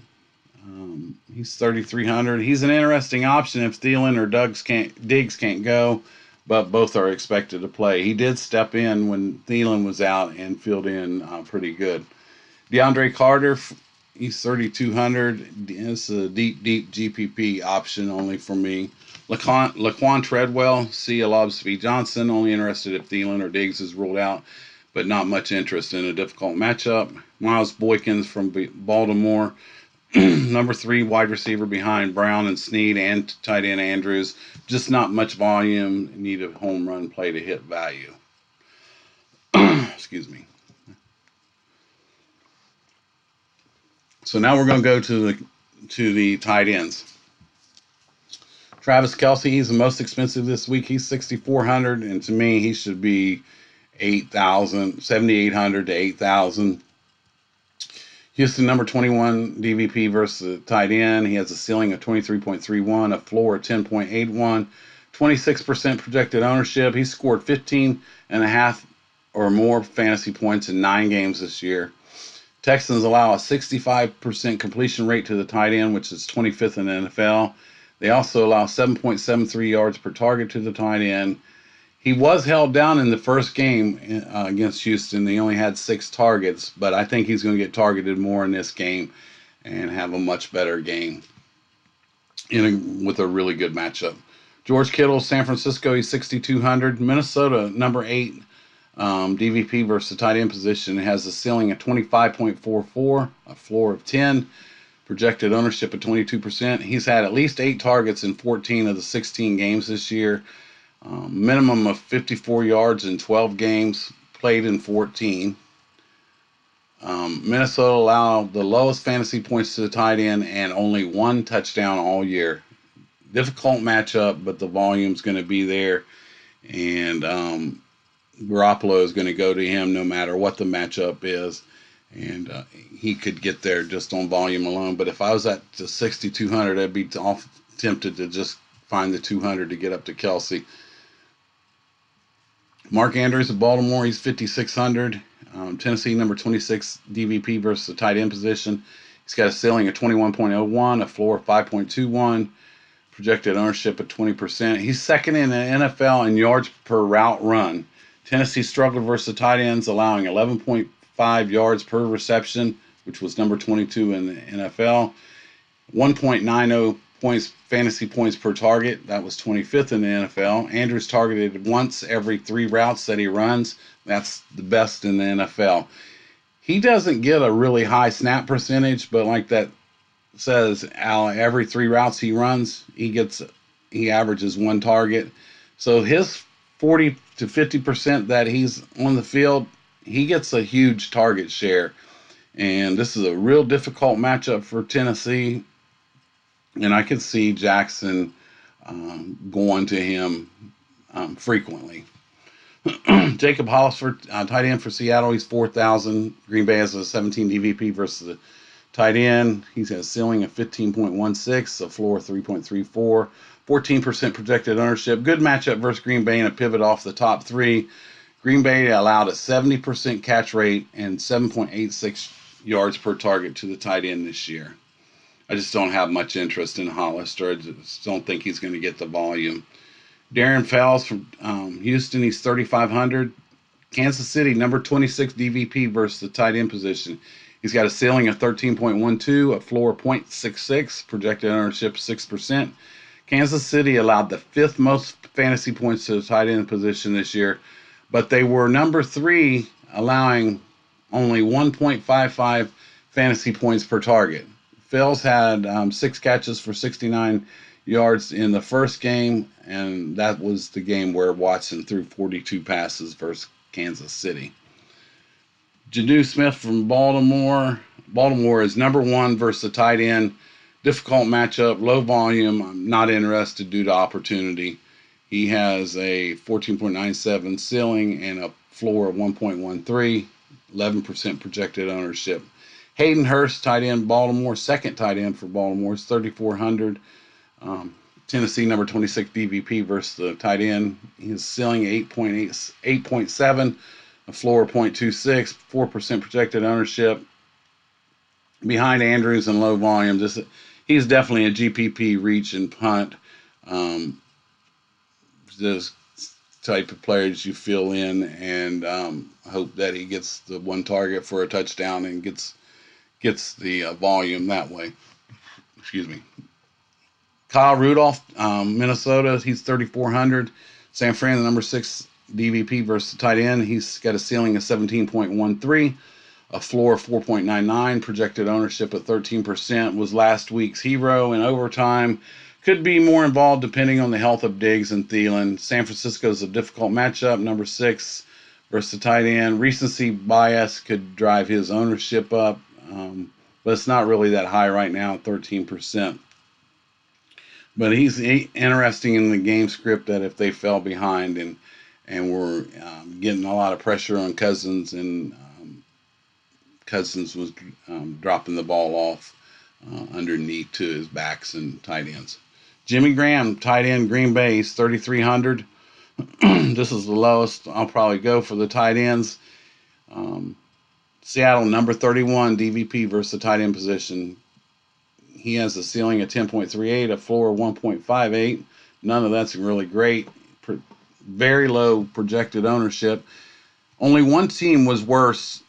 he's 3,300. He's an interesting option if Thielen or Diggs can't go, but both are expected to play. He did step in when Thielen was out and filled in pretty good. DeAndre Carter, he's 3,200. It's a deep GPP option only for me. Laquan Treadwell, C. Olabisi Johnson, only interested if Thielen or Diggs is ruled out, but not much interest in a difficult matchup. Miles Boykins from Baltimore, number 3 wide receiver behind Brown and Snead and tight end Andrews. Just not much volume. Need a home run play to hit value. Excuse me. So now we're going to go to the tight ends. Travis Kelce, he's the most expensive this week. He's 6,400, and to me, he should be 7,800 to 8,000. Houston, number 21 DVP versus the tight end. He has a ceiling of 23.31, a floor of 10.81, 26% projected ownership. He scored 15 and a half or more fantasy points in 9 games this year. Texans allow a 65% completion rate to the tight end, which is 25th in the NFL. They also allow 7.73 yards per target to the tight end. He was held down in the first game against Houston. They only had 6 targets, but I think he's going to get targeted more in this game and have a much better game with a really good matchup. George Kittle, San Francisco, he's 6,200. Minnesota, number 8 DVP versus the tight end position, has a ceiling of 25.44, a floor of 10. projected ownership of 22%. He's had at least 8 targets in 14 of the 16 games this year. Minimum of 54 yards in 12 games, played in 14. Minnesota allowed the lowest fantasy points to the tight end and only 1 touchdown all year. Difficult matchup, but the volume's going to be there. And Garoppolo is going to go to him no matter what the matchup is. And he could get there just on volume alone. But if I was at the 6,200, I'd be tempted to just find the 200 to get up to Kelsey. Mark Andrews of Baltimore, he's 5,600. Tennessee, number 26 DVP versus the tight end position. He's got a ceiling of 21.01, a floor of 5.21, projected ownership of 20%. He's second in the NFL in yards per route run. Tennessee struggled versus the tight ends, allowing 11.5 yards per reception, which was number 22 in the NFL. 1.90 fantasy points per target. That was 25th in the NFL. Andrews targeted once every 3 routes that he runs. That's the best in the NFL. He doesn't get a really high snap percentage, but like that says, every 3 routes he runs, he averages 1 target. So his 40 to 50% that he's on the field, he gets a huge target share. And this is a real difficult matchup for Tennessee. And I could see Jackson going to him frequently. Jacob Hollister, tight end for Seattle, he's 4,000. Green Bay has a 17 DVP versus the tight end. He's got a ceiling of 15.16, a floor of 3.34, 14% projected ownership. Good matchup versus Green Bay and a pivot off the top 3. Green Bay allowed a 70% catch rate and 7.86 yards per target to the tight end this year. I just don't have much interest in Hollister. I just don't think he's going to get the volume. Darren Fells from Houston, he's 3,500. Kansas City, number 26 DVP versus the tight end position. He's got a ceiling of 13.12, a floor of 0.66, projected ownership 6%. Kansas City allowed the 5th most fantasy points to the tight end position this year, but they were number 3, allowing only 1.55 fantasy points per target. Fells had 6 catches for 69 yards in the first game, and that was the game where Watson threw 42 passes versus Kansas City. Jadu Smith from Baltimore. Baltimore is number 1 versus the tight end. Difficult matchup, low volume. I'm not interested due to opportunity. He has a 14.97 ceiling and a floor of 1.13, 11% projected ownership. Hayden Hurst, tight end, Baltimore, second tight end for Baltimore, is 3,400. Tennessee, number 26 DVP versus the tight end. His ceiling 8.7, a floor of 0.26, 4% projected ownership. Behind Andrews and low volume, he's definitely a GPP reach and punt. This type of players you fill in and hope that he gets the 1 target for a touchdown and gets the volume that way. Excuse me. Kyle Rudolph, Minnesota, he's 3,400. San Fran, the number 6 DVP versus the tight end. He's got a ceiling of 17.13, a floor of 4.99, projected ownership at 13%, was last week's hero in overtime. Could be more involved depending on the health of Diggs and Thielen. San Francisco is a difficult matchup, number 6 versus the tight end. Recency bias could drive his ownership up, but it's not really that high right now, 13%. But he's interesting in the game script that if they fell behind and were getting a lot of pressure on Cousins, and Cousins was dropping the ball off underneath to his backs and tight ends. Jimmy Graham, tight end, Green Bay, he's 3,300. This is the lowest I'll probably go for the tight ends. Seattle, number 31 DVP versus the tight end position. He has a ceiling of 10.38, a floor of 1.58. None of that's really great. Very low projected ownership. Only one team was worse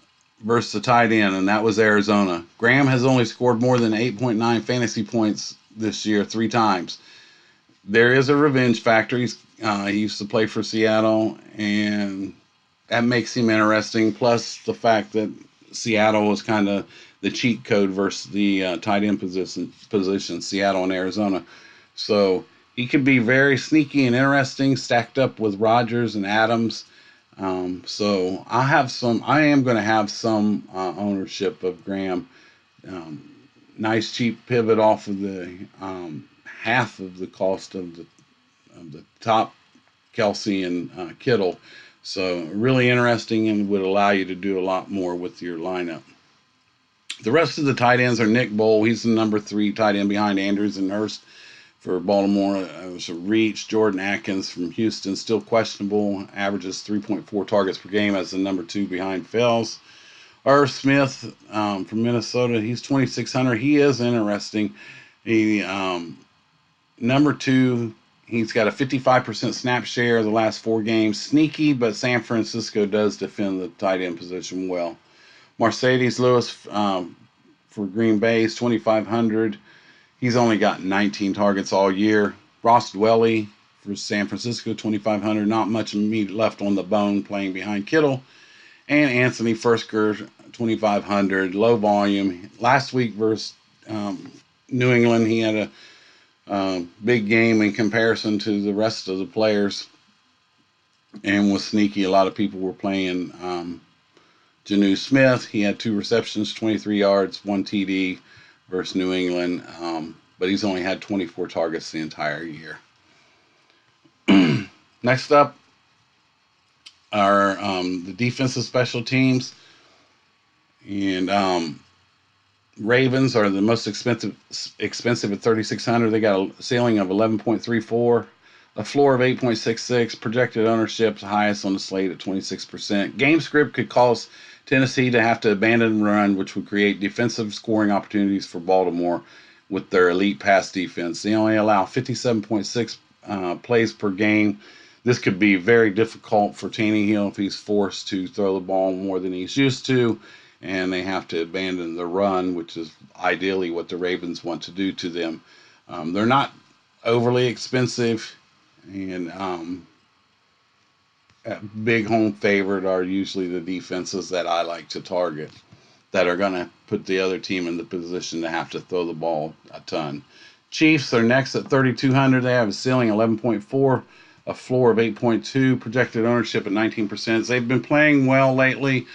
versus the tight end, and that was Arizona. Graham has only scored more than 8.9 fantasy points this year 3 times. There is a revenge factor. He used to play for Seattle, and that makes him interesting. Plus the fact that Seattle was kind of the cheat code versus the tight end position, Seattle and Arizona. So he could be very sneaky and interesting, stacked up with Rodgers and Adams. So I am going to have some ownership of Graham. Um, Nice cheap pivot off of the half of the cost of the top Kelsey and Kittle. So really interesting and would allow you to do a lot more with your lineup. The rest of the tight ends are Nick Bowl. He's the number 3 tight end behind Andrews and Hurst for Baltimore. It was a reach. Jordan Atkins from Houston, still questionable. Averages 3.4 targets per game as the number 2 behind Fells. Irv Smith from Minnesota. He's 2,600. He is interesting. He number 2. He's got a 55% snap share of the last 4 games. Sneaky, but San Francisco does defend the tight end position well. Mercedes Lewis for Green Bay is 2,500. He's only got 19 targets all year. Ross Dwelly for San Francisco, 2,500. Not much meat left on the bone playing behind Kittle. And Anthony Firsker, 2,500. Low volume. Last week versus New England, he had a big game in comparison to the rest of the players and was sneaky. A lot of people were playing Janu Smith. He had 2 receptions, 23 yards, 1 TD versus New England, but he's only had 24 targets the entire year. Next up are the defensive special teams. And Ravens are the most expensive at 3,600. They got a ceiling of 11.34, a floor of 8.66, projected ownership highest on the slate at 26%. Game script could cause Tennessee to have to abandon the run, which would create defensive scoring opportunities for Baltimore with their elite pass defense. They only allow 57.6 plays per game. This could be very difficult for Tannehill if he's forced to throw the ball more than he's used to, and they have to abandon the run, which is ideally what the Ravens want to do to them. They're not overly expensive, and a big home favorite are usually the defenses that I like to target that are going to put the other team in the position to have to throw the ball a ton. Chiefs are next at 3,200. They have a ceiling 11.4, a floor of 8.2, projected ownership at 19%. They've been playing well lately.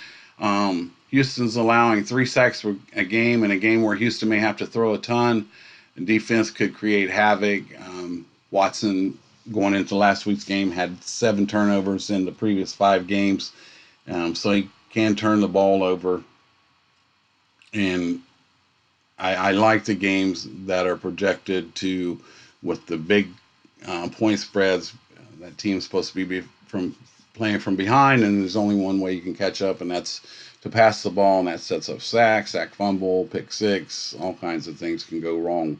Houston's allowing 3 sacks per a game in a game where Houston may have to throw a ton. And defense could create havoc. Watson, going into last week's game, had 7 turnovers in the previous 5 games. So he can turn the ball over. And I like the games that are projected to, with the big point spreads. That team's supposed to be from playing from behind, and there's only one way you can catch up, and that's to pass the ball, and that sets up sack fumble, pick six. All kinds of things can go wrong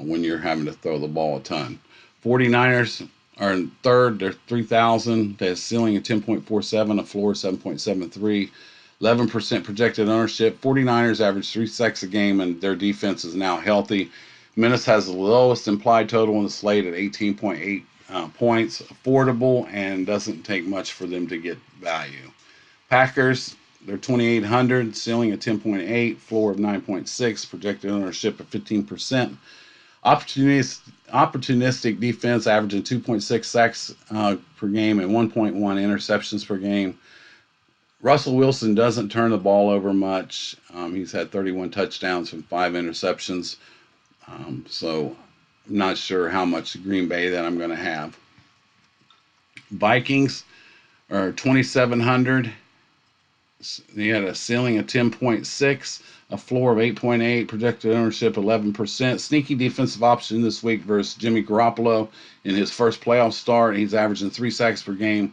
when you're having to throw the ball a ton. 49ers are in third. They're 3,000. They have a ceiling of 10.47, a floor 7.73. 11% projected ownership. 49ers average 3 sacks a game, and their defense is now healthy. Menace has the lowest implied total in the slate at 18.8 points. Affordable, and doesn't take much for them to get value. Packers, they're 2,800, ceiling at 10.8, floor of 9.6, projected ownership of 15%. Opportunistic defense, averaging 2.6 sacks per game and 1.1 interceptions per game. Russell Wilson doesn't turn the ball over much. He's had 31 touchdowns from 5 interceptions. So I'm not sure how much Green Bay that I'm going to have. Vikings are 2,700. They had a ceiling of 10.6, a floor of 8.8, projected ownership 11%. Sneaky defensive option this week versus Jimmy Garoppolo in his first playoff start. He's averaging 3 sacks per game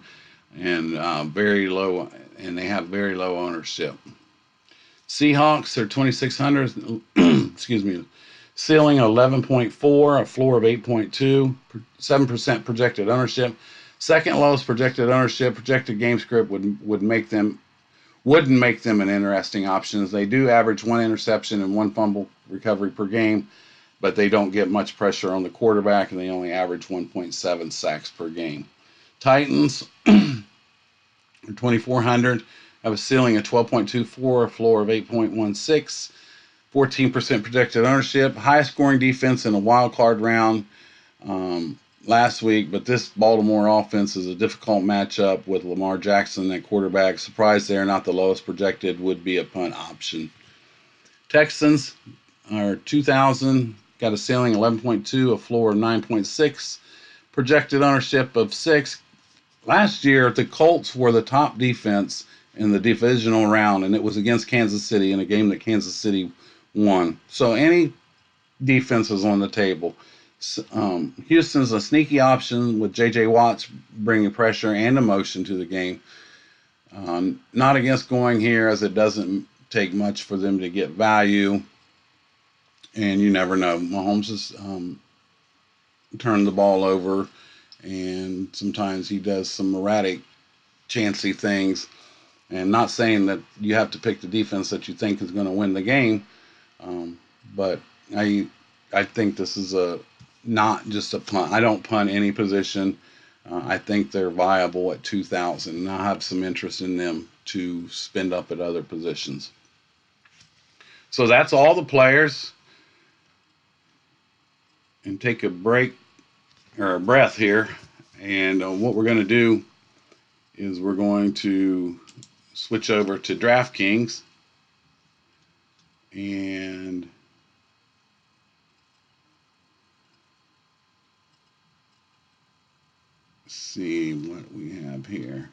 and very low, and they have very low ownership. Seahawks are 2,600. Excuse me. Ceiling 11.4, a floor of 8.2, 7% projected ownership. Second lowest projected ownership. Projected game script wouldn't make them an interesting option. As they do average 1 interception and 1 fumble recovery per game, but they don't get much pressure on the quarterback, and they only average 1.7 sacks per game. Titans are 2,400, have a ceiling of 12.24, a floor of 8.16, 14% projected ownership. Highest scoring defense in a wild card round last week, but this Baltimore offense is a difficult matchup with Lamar Jackson at quarterback. Surprised they're not the lowest projected, would be a punt option. Texans are 2,000, got a ceiling 11.2, a floor of 9.6, projected ownership of 6. Last year, the Colts were the top defense in the divisional round, and it was against Kansas City in a game that Kansas City won. So any defense is on the table. Houston's a sneaky option with J.J. Watts bringing pressure and emotion to the game. Not against going here, as it doesn't take much for them to get value. And you never know. Mahomes has turned the ball over, and sometimes he does some erratic, chancy things. And not saying that you have to pick the defense that you think is going to win the game, but I think this is not just a punt. I don't punt any position. I think they're viable at 2,000, and I have some interest in them to spend up at other positions. So that's all the players. And take a break or a breath here. And what we're going to do is we're going to switch over to Draftkings and see what we have here.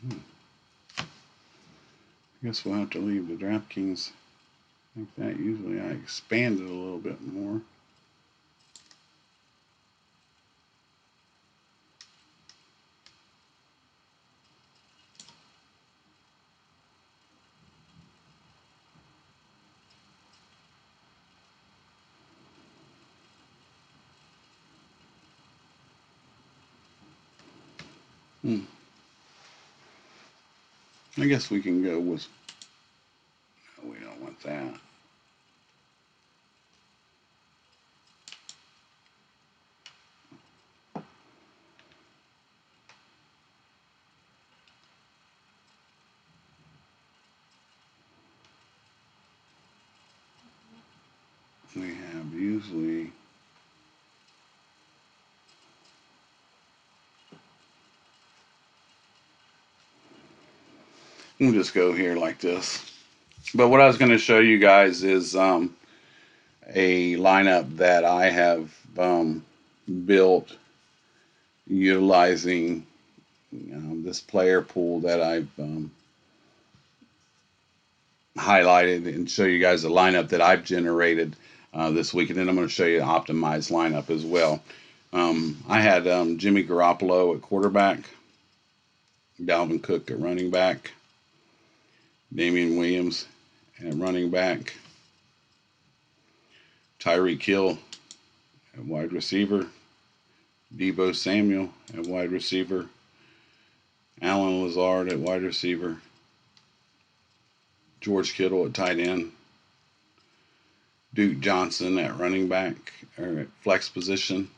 I guess we'll have to leave the Draftkings like that. Usually I expand it a little bit more. I guess we can go with, no, we don't want that. We have usually we'll just go here like this. But what I was going to show you guys is a lineup that I have built utilizing this player pool that I've highlighted, and show you guys the lineup that I've generated this week. And then I'm going to show you an optimized lineup as well. I had Jimmy Garoppolo at quarterback, Dalvin Cook at running back, Damian Williams at running back, Tyreek Hill at wide receiver, Deebo Samuel at wide receiver, Allen Lazard at wide receiver, George Kittle at tight end, Duke Johnson at running back or at flex position,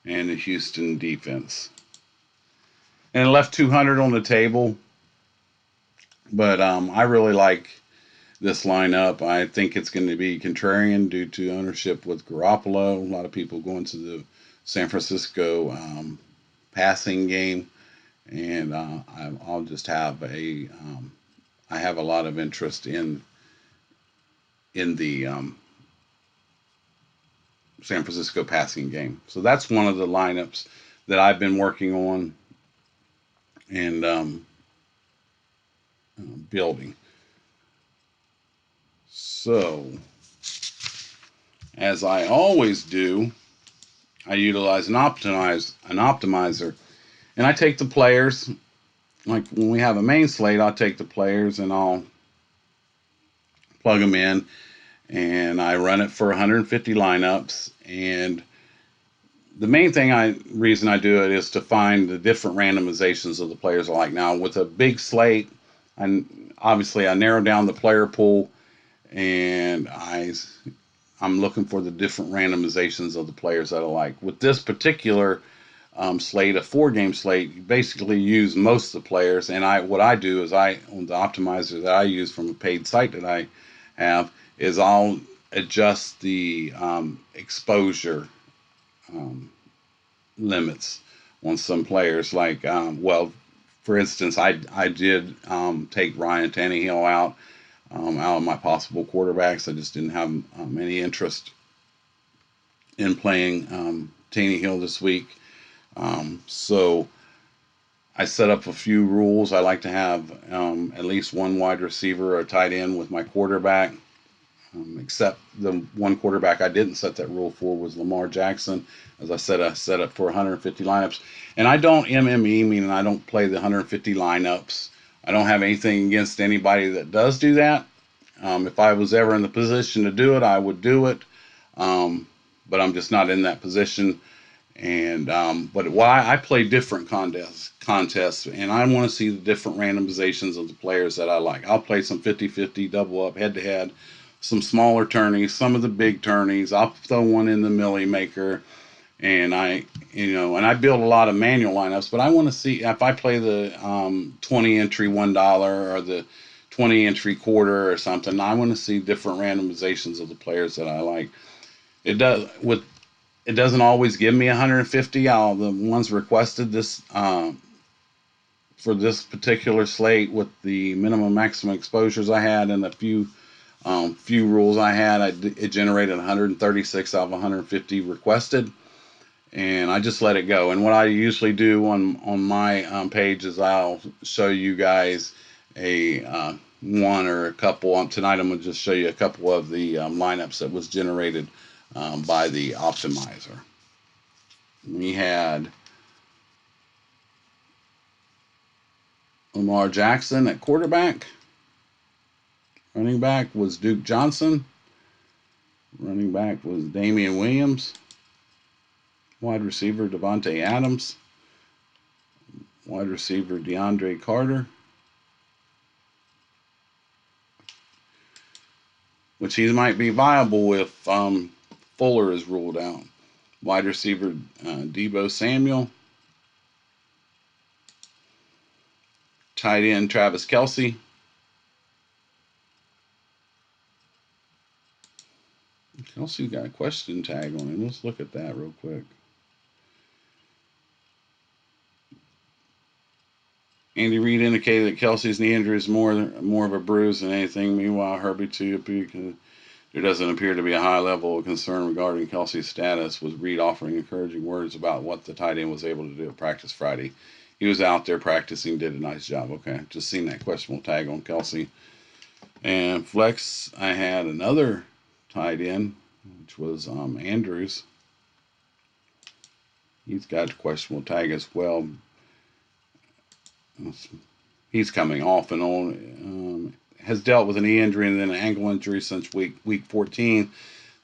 and the Houston defense. And it left 200 on the table, but I really like this lineup. I think it's going to be contrarian due to ownership with Garoppolo. A lot of people going to the San Francisco passing game, and I'll just have I have a lot of interest in the San Francisco passing game. So that's one of the lineups that I've been working on and building. So, as I always do, I utilize an optimizer, and I take the players. Like when we have a main slate, I'll take the players and I'll plug them in, and I run it for 150 lineups. And the main reason I do it is to find the different randomizations of the players I like. Now, with a big slate, obviously I narrow down the player pool, and I I'm looking for the different randomizations of the players that I like. With this particular slate, a 4-game slate, you basically use most of the players. And what I do is on the optimizer that I use from a paid site that I have is I'll adjust the exposure um, limits on some players. Like, for instance, I did take Ryan Tannehill out of my possible quarterbacks. I just didn't have any interest in playing Tannehill this week. So I set up a few rules. I like to have at least one wide receiver or tight end with my quarterback. Except the one quarterback I didn't set that rule for was Lamar Jackson. As I said, I set up for 150 lineups. And I don't MME, meaning I don't play the 150 lineups. I don't have anything against anybody that does do that. If I was ever in the position to do it, I would do it. But I'm just not in that position. And but why I play different contests, and I want to see the different randomizations of the players that I like. I'll play some 50-50, double up, head to head, some smaller tourneys, some of the big tourneys. I'll throw one in the Millie Maker, and I build a lot of manual lineups. But I want to see if I play the 20 entry $1 or the 20 entry quarter or something. I want to see different randomizations of the players that I like. It doesn't always give me 150. The ones requested this for this particular slate with the minimum maximum exposures I had and a few rules I had, it generated 136 out of 150 requested, and I just let it go. And what I usually do on my page is I'll show you guys a one or a couple. Tonight I'm going to just show you a couple of the lineups that was generated by the optimizer. We had Lamar Jackson at quarterback. Running back was Duke Johnson. Running back was Damian Williams. Wide receiver Devontae Adams. Wide receiver DeAndre Carter, which he might be viable if Fuller is ruled out. Wide receiver Deebo Samuel. Tight end Travis Kelce. Kelce got a question tag on him. Let's look at that real quick. Andy Reid indicated that Kelce's knee injury is more of a bruise than anything. Meanwhile, Herbie too, there doesn't appear to be a high level of concern regarding Kelce's status, with Reid offering encouraging words about what the tight end was able to do at practice Friday. He was out there practicing, did a nice job. Okay, just seen that questionable tag on Kelce. And flex, I had another tight end, which was Andrews. He's got a questionable tag as well. He's coming off and on. Has dealt with a knee injury and then an ankle injury since week 14.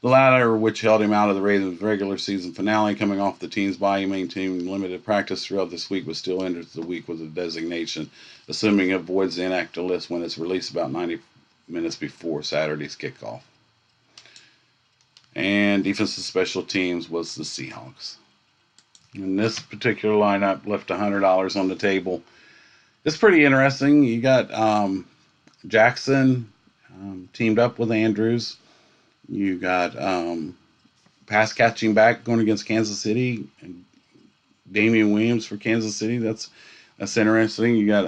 The latter, which held him out of the Ravens' regular season finale, coming off the team's bye. He maintained limited practice throughout this week, but still enters the week with a designation, assuming it avoids the inactive list when it's released about 90 minutes before Saturday's kickoff. And defensive special teams was the Seahawks. And this particular lineup left $100 on the table. It's pretty interesting. You got Jackson teamed up with Andrews. You got pass catching back going against Kansas City, and Damian Williams for Kansas City. That's interesting. You got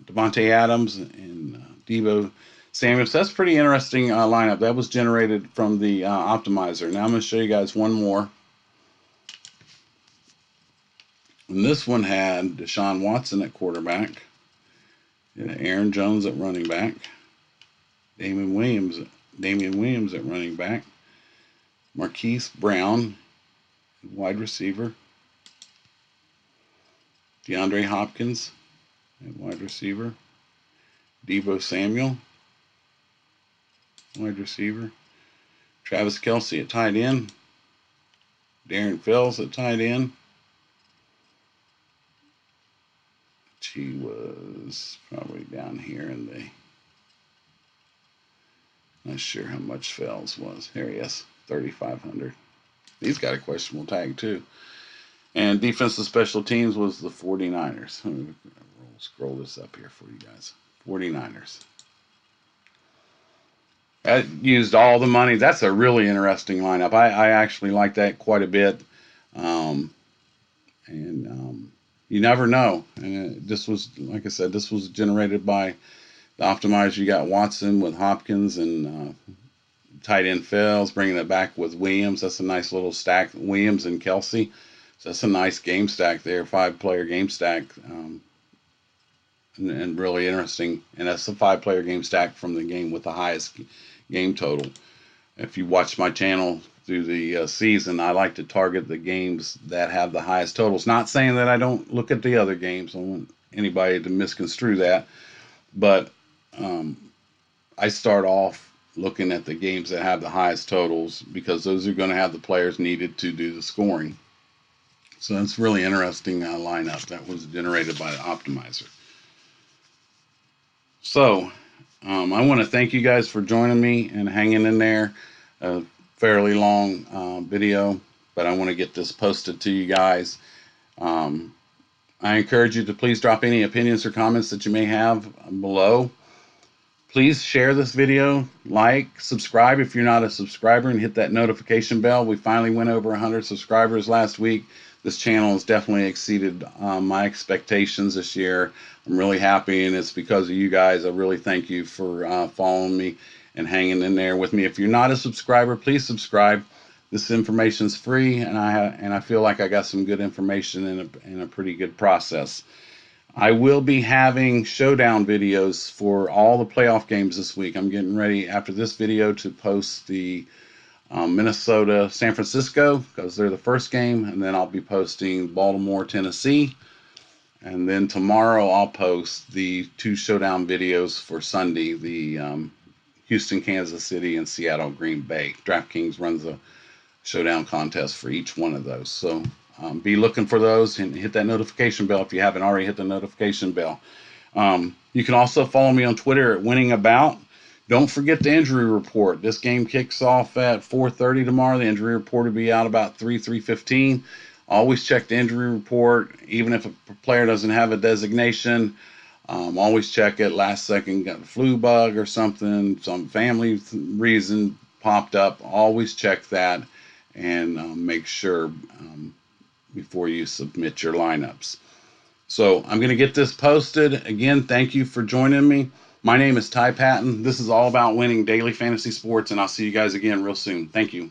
Devontae Adams and Deebo Samuel. So that's pretty interesting lineup. That was generated from the optimizer. Now I'm going to show you guys one more. And this one had Deshaun Watson at quarterback, Aaron Jones at running back, Damian Williams at running back, Marquise Brown, wide receiver, DeAndre Hopkins at wide receiver, Deebo Samuel, wide receiver, Travis Kelce at tight end, Darren Fells at tight end. He was probably down here in the... not sure how much Fells was. Here he is, 3,500. He's got a questionable tag too. And defensive special teams was the 49ers. Let me scroll this up here for you guys. 49ers. That used all the money. That's a really interesting lineup. I actually like that quite a bit. You never know. And this was, like I said, this was generated by the optimizer. You got Watson with Hopkins and tight end Fells, bringing it back with Williams. That's a nice little stack. Williams and Kelsey. So that's a nice game stack there, 5-player game stack. And really interesting. And that's a 5-player game stack from the game with the highest game total. If you watch my channel through the season, I like to target the games that have the highest totals. Not saying that I don't look at the other games. I don't want anybody to misconstrue that. But I start off looking at the games that have the highest totals because those are going to have the players needed to do the scoring. So that's really interesting lineup that was generated by the optimizer. So I want to thank you guys for joining me and hanging in there. A fairly long video, but I want to get this posted to you guys. I encourage you to please drop any opinions or comments that you may have below. Please share this video, like, subscribe if you're not a subscriber, and hit that notification bell. We finally went over 100 subscribers last week. This channel has definitely exceeded my expectations this year. I'm really happy, and it's because of you guys. I really thank you for following me and hanging in there with me. If you're not a subscriber, please subscribe. This information is free, and I feel like I got some good information in a pretty good process. I will be having showdown videos for all the playoff games this week. I'm getting ready after this video to post the Minnesota, San Francisco, because they're the first game, and then I'll be posting Baltimore, Tennessee, and then tomorrow I'll post the 2 showdown videos for Sunday, the Houston, Kansas City, and Seattle, Green Bay. Draftkings runs a showdown contest for each one of those, so be looking for those and hit that notification bell if you haven't already hit the notification bell. You can also follow me on Twitter at winningabout. Don't forget the injury report. This game kicks off at 4:30 tomorrow. The injury report will be out about 3:15. Always check the injury report, even if a player doesn't have a designation. Always check it. Last second, got a flu bug or something, some family reason popped up. Always check that and make sure before you submit your lineups. So I'm going to get this posted. Again, thank you for joining me. My name is Ty Patton. This is all about winning daily fantasy sports, and I'll see you guys again real soon. Thank you.